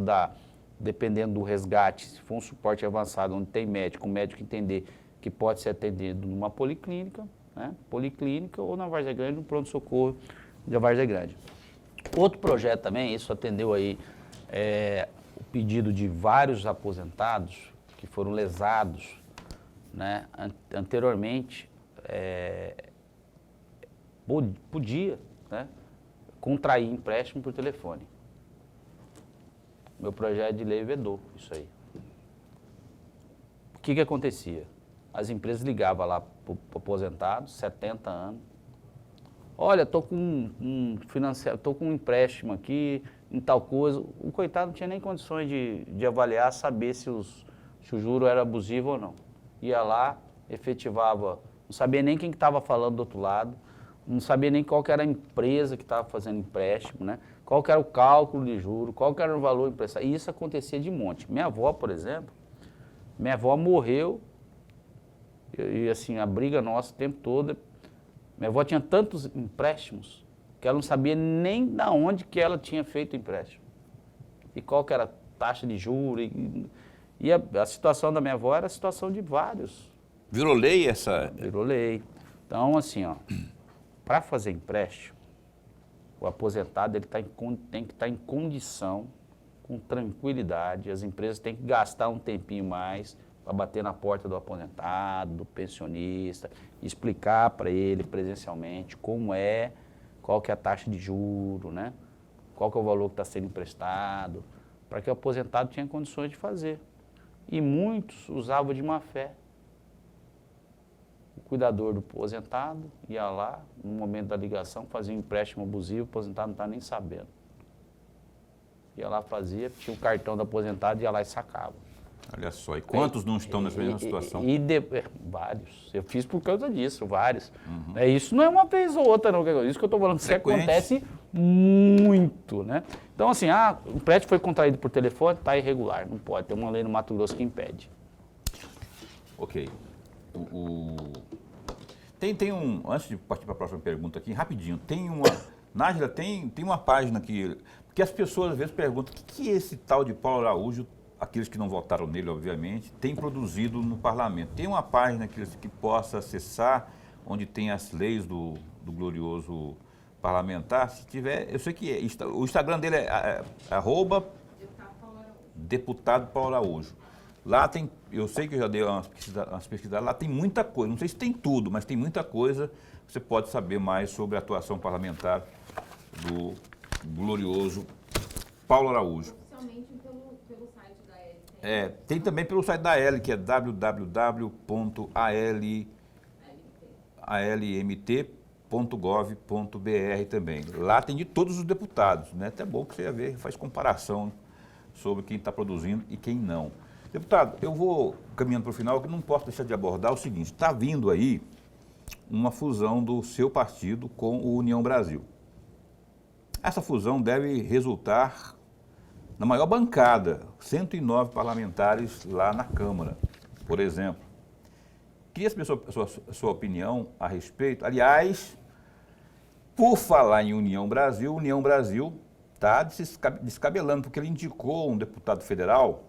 do resgate, se for um suporte avançado, onde tem médico, o médico entender que pode ser atendido numa policlínica, né? Policlínica ou na Várzea Grande, no pronto-socorro da Várzea Grande. Outro projeto também, isso atendeu aí o pedido de vários aposentados que foram lesados, né? Anteriormente, podia, né? Contrair empréstimo por telefone. Meu projeto de lei vedou isso aí. O que acontecia? As empresas ligavam lá para o aposentado, 70 anos. Olha, estou com um empréstimo aqui, em tal coisa. O coitado não tinha nem condições de avaliar, saber se o juro era abusivo ou não. Ia lá, efetivava, não sabia nem quem estava falando do outro lado, não sabia nem qual que era a empresa que estava fazendo empréstimo, né? Qual que era o cálculo de juro, qual que era o valor emprestado. E isso acontecia de monte. Minha avó, por exemplo, morreu, e assim, a briga nossa o tempo todo. Minha avó tinha tantos empréstimos que ela não sabia nem de onde que ela tinha feito o empréstimo. E qual que era a taxa de juros. E a situação da minha avó era a situação de vários. Virou lei essa? Virou lei. Então, assim, ó, para fazer empréstimo, o aposentado ele tem que estar em condição, com tranquilidade. As empresas têm que gastar um tempinho mais para bater na porta do aposentado, do pensionista, explicar para ele presencialmente qual que é a taxa de juro, né? Qual que é o valor que está sendo emprestado, para que o aposentado tenha condições de fazer. E muitos usavam de má fé. O cuidador do aposentado ia lá, no momento da ligação, fazia um empréstimo abusivo, o aposentado não estava nem sabendo. Ia lá, fazia, tinha o cartão do aposentado, ia lá e sacava. Olha só, e quantos não estão nessa mesma situação? Vários. Eu fiz por causa disso, vários. Uhum. Isso não é uma vez ou outra, não. Isso que eu estou falando, isso acontece muito, né? Então, assim, o empréstimo foi contraído por telefone, está irregular, não pode. Tem uma lei no Mato Grosso que impede. Ok. Antes de partir para a próxima pergunta aqui, rapidinho, Nájila, tem uma página que as pessoas às vezes perguntam, o que é esse tal de Paulo Araújo, aqueles que não votaram nele, obviamente, tem produzido no parlamento? Tem uma página que possa acessar, onde tem as leis do glorioso parlamentar? Se tiver, eu sei que o Instagram dele é @deputado Paulo Araújo. Lá tem, eu sei que eu já dei umas pesquisadas, lá tem muita coisa, não sei se tem tudo, mas tem muita coisa, você pode saber mais sobre a atuação parlamentar do glorioso Paulo Araújo. Oficialmente pelo site da L. Tem também pelo site da L, que é www.almt.gov.br também. Lá tem de todos os deputados, né? Até bom que você ia ver, faz comparação sobre quem está produzindo e quem não. Deputado, eu vou caminhando para o final, que não posso deixar de abordar o seguinte, está vindo aí uma fusão do seu partido com o União Brasil. Essa fusão deve resultar na maior bancada, 109 parlamentares lá na Câmara, por exemplo. queria saber a sua opinião a respeito. Aliás, por falar em União Brasil está descabelando, porque ele indicou um deputado federal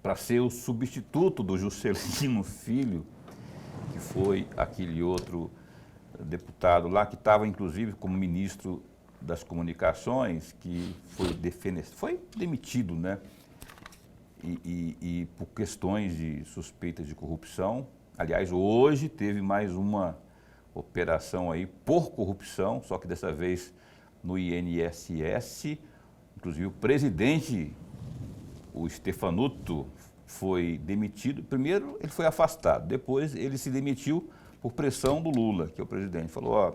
para ser o substituto do Juscelino Filho, que foi aquele outro deputado lá, que estava inclusive como ministro das Comunicações, que foi demitido, né? E por questões de suspeitas de corrupção. Aliás, hoje teve mais uma operação aí por corrupção, só que dessa vez no INSS. Inclusive o presidente, o Stefanuto, foi demitido. Primeiro ele foi afastado, depois ele se demitiu por pressão do Lula, que é o presidente. Falou, ó,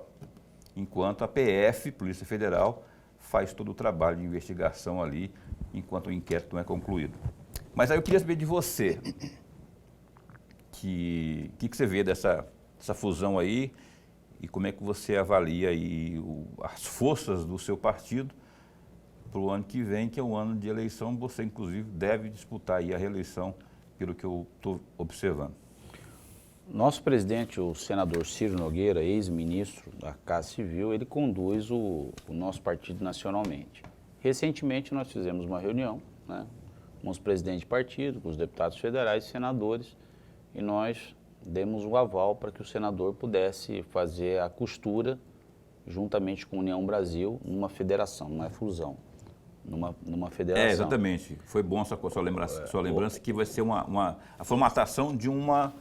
enquanto a PF, Polícia Federal, faz todo o trabalho de investigação ali, enquanto o inquérito não é concluído. Mas aí eu queria saber de você, que você vê dessa fusão aí e como é que você avalia aí as forças do seu partido para o ano que vem, que é um ano de eleição. Você, inclusive, deve disputar aí a reeleição, pelo que eu estou observando. Nosso presidente, o senador Ciro Nogueira, ex-ministro da Casa Civil, ele conduz o nosso partido nacionalmente. Recentemente nós fizemos uma reunião, né, com os presidentes de partido, com os deputados federais e senadores, e nós demos um aval para que o senador pudesse fazer a costura, juntamente com a União Brasil, numa federação, não é fusão, numa federação. Exatamente. Foi bom essa sua lembrança que vai ser a formatação de uma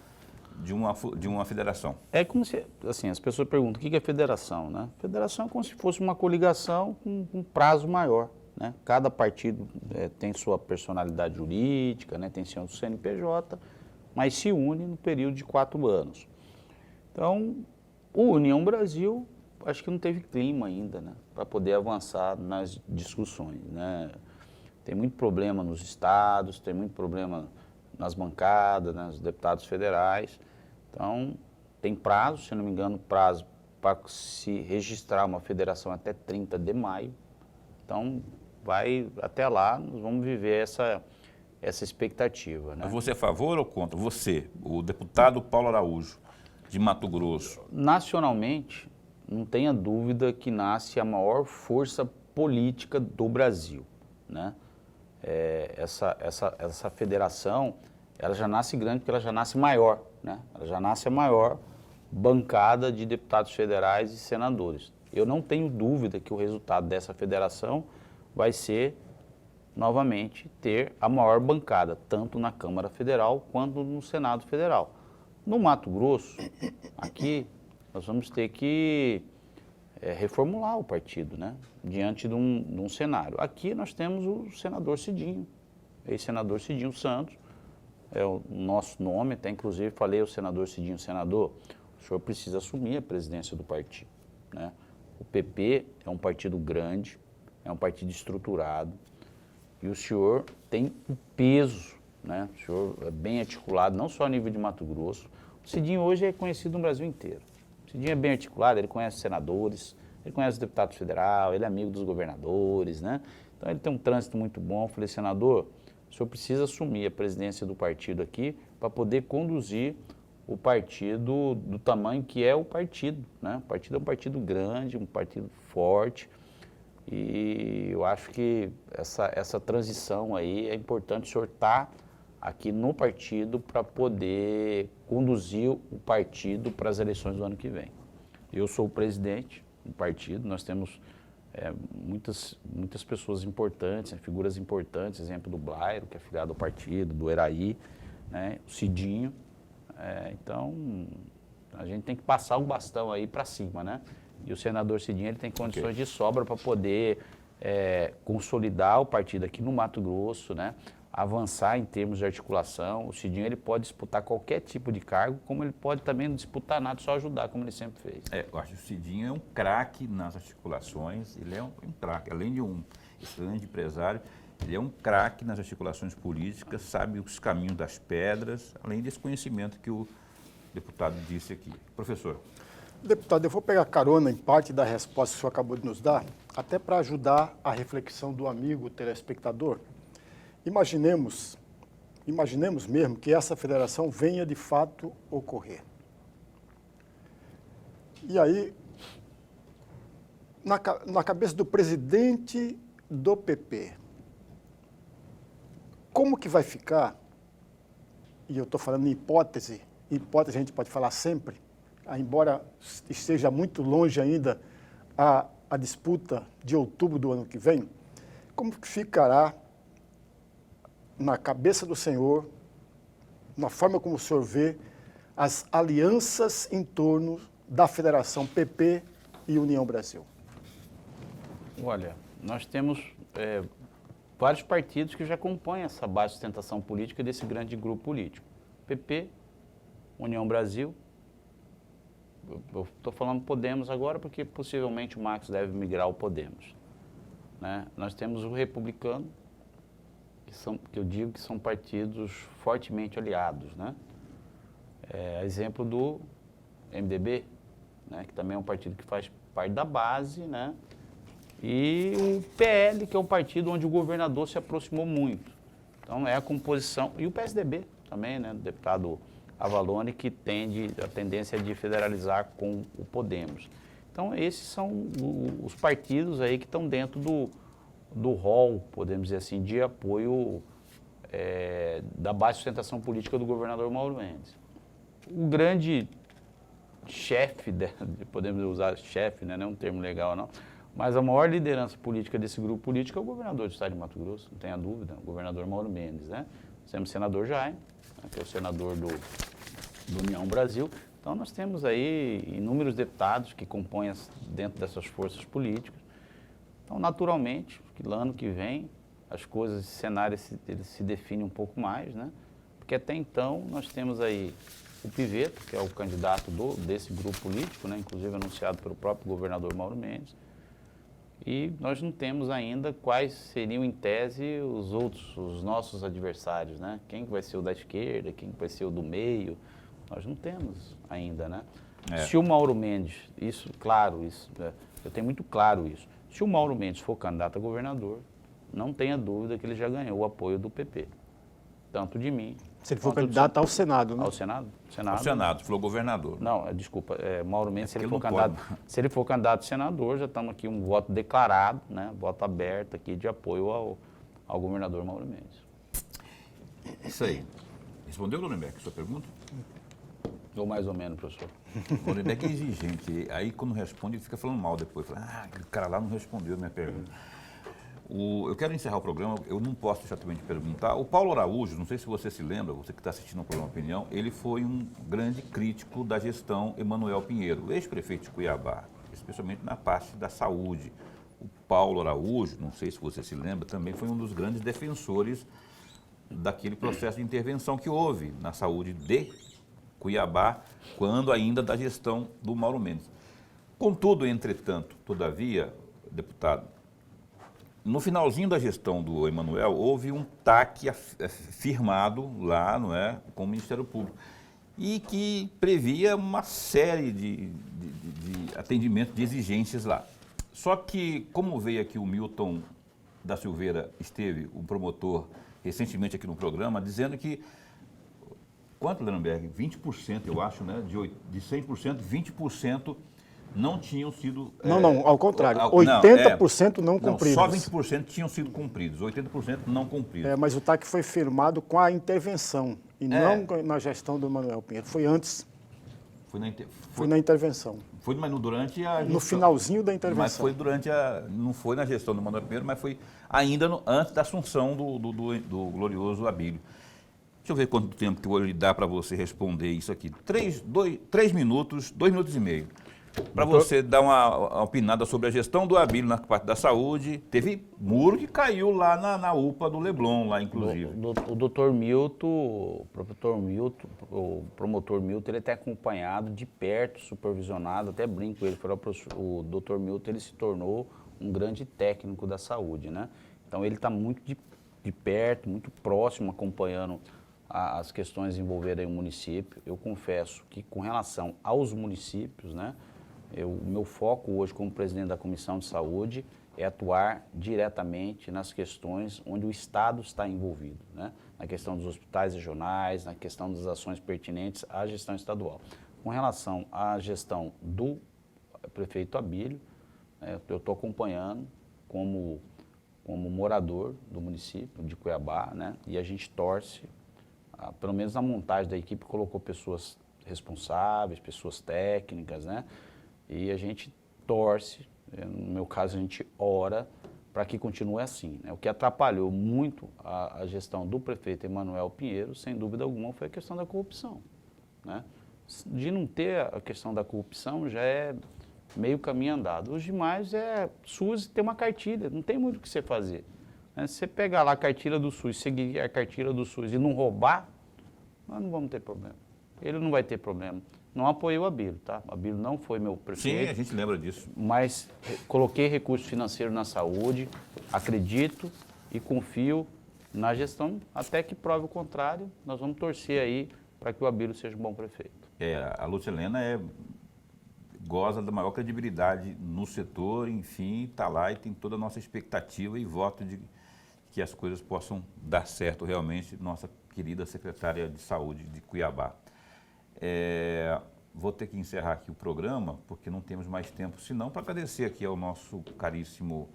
federação. É como se, assim, as pessoas perguntam, o que é federação, né? Federação é como se fosse uma coligação com um prazo maior, né? Cada partido tem sua personalidade jurídica, né? Tem seu CNPJ, mas se une no período de 4 anos. Então, o União Brasil, acho que não teve clima ainda, né? Para poder avançar nas discussões, né? Tem muito problema nos estados, tem muito problema nas bancadas, né? Nos deputados federais. Então, tem prazo, se não me engano, prazo para se registrar uma federação até 30 de maio. Então, até lá, nós vamos viver essa expectativa, né? Mas você é a favor ou contra? Você, o deputado Paulo Araújo, de Mato Grosso. Nacionalmente, não tenha dúvida que nasce a maior força política do Brasil, né? Essa federação, ela já nasce grande porque ela já nasce maior, né? Ela já nasce a maior bancada de deputados federais e senadores. Eu não tenho dúvida que o resultado dessa federação vai ser, novamente, ter a maior bancada, tanto na Câmara Federal quanto no Senado Federal. No Mato Grosso, aqui, nós vamos ter que reformular o partido, né? Diante de um cenário. Aqui nós temos o senador Cidinho, ex-senador Cidinho Santos, é o nosso nome, até inclusive falei ao senador Cidinho, senador, o senhor precisa assumir a presidência do partido, né? O PP é um partido grande, é um partido estruturado, e o senhor tem o peso, né? O senhor é bem articulado, não só a nível de Mato Grosso. O Cidinho hoje é conhecido no Brasil inteiro. O Cidinho é bem articulado, ele conhece os senadores, ele conhece os deputados federais, ele é amigo dos governadores, né? Então ele tem um trânsito muito bom. Eu falei, senador, o senhor precisa assumir a presidência do partido aqui para poder conduzir o partido do tamanho que é o partido, né? O partido é um partido grande, um partido forte, e eu acho que essa transição aí é importante o senhor estar aqui no partido para poder conduzir o partido para as eleições do ano que vem. Eu sou o presidente do partido, nós temos muitas pessoas importantes, figuras importantes, exemplo do Blairo, que é filiado ao partido, do Eraí, né, o Cidinho. Então, a gente tem que passar o bastão aí para cima, né? E o senador Cidinho, ele tem condições de sobra para poder consolidar o partido aqui no Mato Grosso, né? Avançar em termos de articulação. O Cidinho, ele pode disputar qualquer tipo de cargo, como ele pode também não disputar nada, só ajudar, como ele sempre fez. Eu acho que o Cidinho é um craque nas articulações, ele é um craque, além de um excelente empresário, ele é um craque nas articulações políticas, sabe os caminhos das pedras, além desse conhecimento que o deputado disse aqui. Professor. Deputado, eu vou pegar carona em parte da resposta que o senhor acabou de nos dar, até para ajudar a reflexão do amigo telespectador. Imaginemos imaginemos mesmo que essa federação venha de fato ocorrer. E aí, na cabeça do presidente do PP, como que vai ficar, e eu estou falando em hipótese a gente pode falar sempre, embora esteja muito longe ainda a disputa de outubro do ano que vem, como que ficará na cabeça do senhor, na forma como o senhor vê, as alianças em torno da Federação PP e União Brasil? Olha, nós temos vários partidos que já compõem essa base de sustentação política desse grande grupo político. PP, União Brasil, eu estou falando Podemos agora porque possivelmente o Marcos deve migrar ao Podemos. Né? Nós temos o Republicano, que eu digo que são partidos fortemente aliados. Né? Exemplo do MDB, né? Que também é um partido que faz parte da base, né? E o PL, que é um partido onde o governador se aproximou muito. Então, é a composição. E o PSDB também, né? O deputado Avalone, que a tendência de federalizar com o Podemos. Então, esses são os partidos aí que estão dentro do rol, podemos dizer assim, de apoio da base de sustentação política do governador Mauro Mendes. O grande chefe, podemos usar chefe, né? Não é um termo legal não, mas a maior liderança política desse grupo político é o governador do estado de Mato Grosso, não tenha dúvida, o governador Mauro Mendes, né? Nós temos o senador Jaime, né, que é o senador do União Brasil. Então nós temos aí inúmeros deputados que compõem dentro dessas forças políticas. Então, naturalmente, que no ano que vem as coisas, esse cenário se define um pouco mais, né? Porque até então nós temos aí o Piveto, que é o candidato desse grupo político, né? Inclusive anunciado pelo próprio governador Mauro Mendes. E nós não temos ainda quais seriam, em tese, os nossos adversários, né? Quem vai ser o da esquerda, quem vai ser o do meio, nós não temos ainda, né? Se o Mauro Mendes, eu tenho muito claro isso, se o Mauro Mendes for candidato a governador, não tenha dúvida que ele já ganhou o apoio do PP, tanto de mim. Se ele for candidato ao Senado, né? Ao Senado? Ao Senado, falou governador. Não, desculpa, Mauro Mendes, se ele for candidato a senador, já estamos aqui um voto declarado, né? Voto aberto aqui de apoio ao governador Mauro Mendes. Isso aí. Respondeu, Lorenberg, a sua pergunta? Ou mais ou menos, professor. O Lorenberg é exigente. Aí, quando responde, ele fica falando mal depois. Fala, aquele cara lá não respondeu a minha pergunta. Eu quero encerrar o programa, eu não posso deixar também de perguntar. O Paulo Araújo, não sei se você se lembra, você que está assistindo ao programa Opinião, ele foi um grande crítico da gestão Emanuel Pinheiro, ex-prefeito de Cuiabá, especialmente na parte da saúde. O Paulo Araújo, não sei se você se lembra, também foi um dos grandes defensores daquele processo de intervenção que houve na saúde de Cuiabá, quando ainda da gestão do Mauro Mendes. Contudo, entretanto, todavia, deputado, no finalzinho da gestão do Emanuel, houve um TAC firmado lá, não é, com o Ministério Público, e que previa uma série de atendimentos, de exigências lá. Só que, como veio aqui o Milton da Silveira, esteve, o promotor, recentemente aqui no programa, dizendo que, quanto, Lorenberg? 20%, eu acho, né, de 100%, 20% não tinham sido... Não, ao contrário, 80% não cumpridos. Só 20% tinham sido cumpridos, 80% não cumpridos. Mas o TAC foi firmado com a intervenção e não na gestão do Emanuel Pinheiro. Foi antes, foi na intervenção. Foi, mas durante a gestão. No finalzinho da intervenção. Mas foi não foi na gestão do Emanuel Pinheiro, mas foi ainda antes da assunção do glorioso Abílio. Deixa eu ver quanto tempo que eu vou lhe dar para você responder isso aqui. 3 minutos, 2 minutos e meio. Para você dar uma opinada sobre a gestão do Abílio na parte da saúde. Teve muro que caiu lá na UPA do Leblon, lá inclusive. O doutor Milton, o professor Milton, o promotor Milton, ele é até acompanhado de perto, supervisionado, até brinco com ele. O doutor Milton, ele se tornou um grande técnico da saúde, né? Então ele está muito de perto, muito próximo, acompanhando as questões envolvendo aí o município. Eu confesso que com relação aos municípios, né? O meu foco hoje como presidente da Comissão de Saúde é atuar diretamente nas questões onde o Estado está envolvido, né? na questão dos hospitais regionais, na questão das ações pertinentes à gestão estadual. Com relação à gestão do prefeito Abílio, eu estou acompanhando como morador do município de Cuiabá, né? E a gente torce, pelo menos na montagem da equipe, colocou pessoas responsáveis, pessoas técnicas, né? E a gente torce, no meu caso a gente ora para que continue assim, né? O que atrapalhou muito a gestão do prefeito Emanuel Pinheiro, sem dúvida alguma, foi a questão da corrupção, né? De não ter a questão da corrupção já é meio caminho andado. Os demais é SUS ter uma cartilha, não tem muito o que você fazer. Né? Se você pegar lá a cartilha do SUS, seguir a cartilha do SUS e não roubar, nós não vamos ter problema. Ele não vai ter problema. Não apoiei o Abílio, tá? O Abílio não foi meu prefeito. Sim, a gente lembra disso. Mas coloquei recurso financeiro na saúde, acredito e confio na gestão, até que prove o contrário. Nós vamos torcer aí para que o Abílio seja um bom prefeito. A Lúcia Helena goza da maior credibilidade no setor, enfim, está lá e tem toda a nossa expectativa e voto de que as coisas possam dar certo realmente, nossa querida secretária de Saúde de Cuiabá. Vou ter que encerrar aqui o programa, porque não temos mais tempo, senão para agradecer aqui ao nosso caríssimo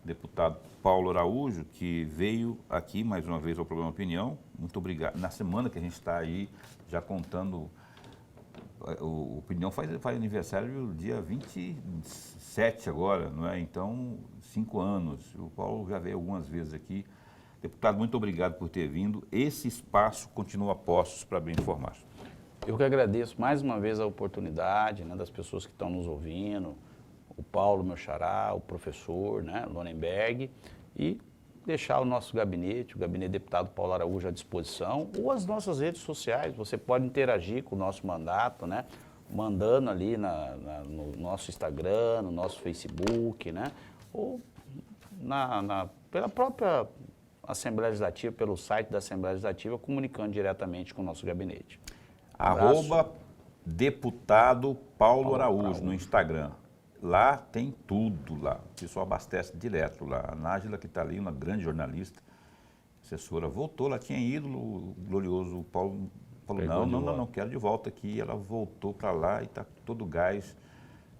deputado Paulo Araújo, que veio aqui mais uma vez ao programa Opinião. Muito obrigado. Na semana que a gente está aí já contando, o Opinião faz aniversário dia 27 agora, não é? Então, 5 anos. O Paulo já veio algumas vezes aqui. Deputado, muito obrigado por ter vindo. Esse espaço continua a postos para bem informar. Eu que agradeço mais uma vez a oportunidade, né, das pessoas que estão nos ouvindo, o Paulo, meu xará, o professor, né, Lorenberg, e deixar o nosso gabinete, o gabinete deputado Paulo Araújo à disposição, ou as nossas redes sociais. Você pode interagir com o nosso mandato, né, mandando ali no nosso Instagram, no nosso Facebook, né, ou pela própria Assembleia Legislativa, pelo site da Assembleia Legislativa, comunicando diretamente com o nosso gabinete. @deputado Paulo Araújo no Instagram. Lá tem tudo lá. O pessoal abastece direto lá. A Nájila, que está ali, uma grande jornalista, assessora, voltou, ela tinha ido, o glorioso Paulo falou, não, quero de volta aqui. Ela voltou para lá e está todo gás,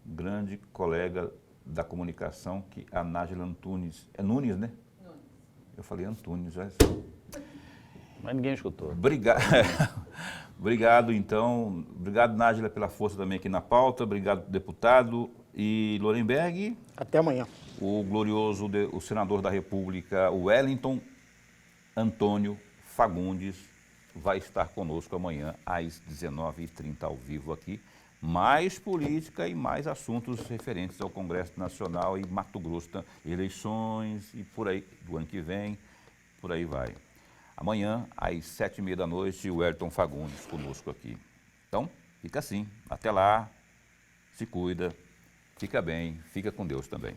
grande colega da comunicação, que a Nájila Antunes, é Nunes, né? Nunes. Eu falei Antunes, Mas ninguém escutou. Obrigado, então. Obrigado, Nájila, pela força também aqui na pauta. Obrigado, deputado. E Lorenberg. Até amanhã. O glorioso, o senador da República, Wellington Antônio Fagundes, vai estar conosco amanhã às 19h30 ao vivo aqui. Mais política e mais assuntos referentes ao Congresso Nacional e Mato Grosso, eleições e por aí, do ano que vem, por aí vai. Amanhã, às 19h30, o Wellington Fagundes conosco aqui. Então, fica assim. Até lá. Se cuida. Fica bem. Fica com Deus também.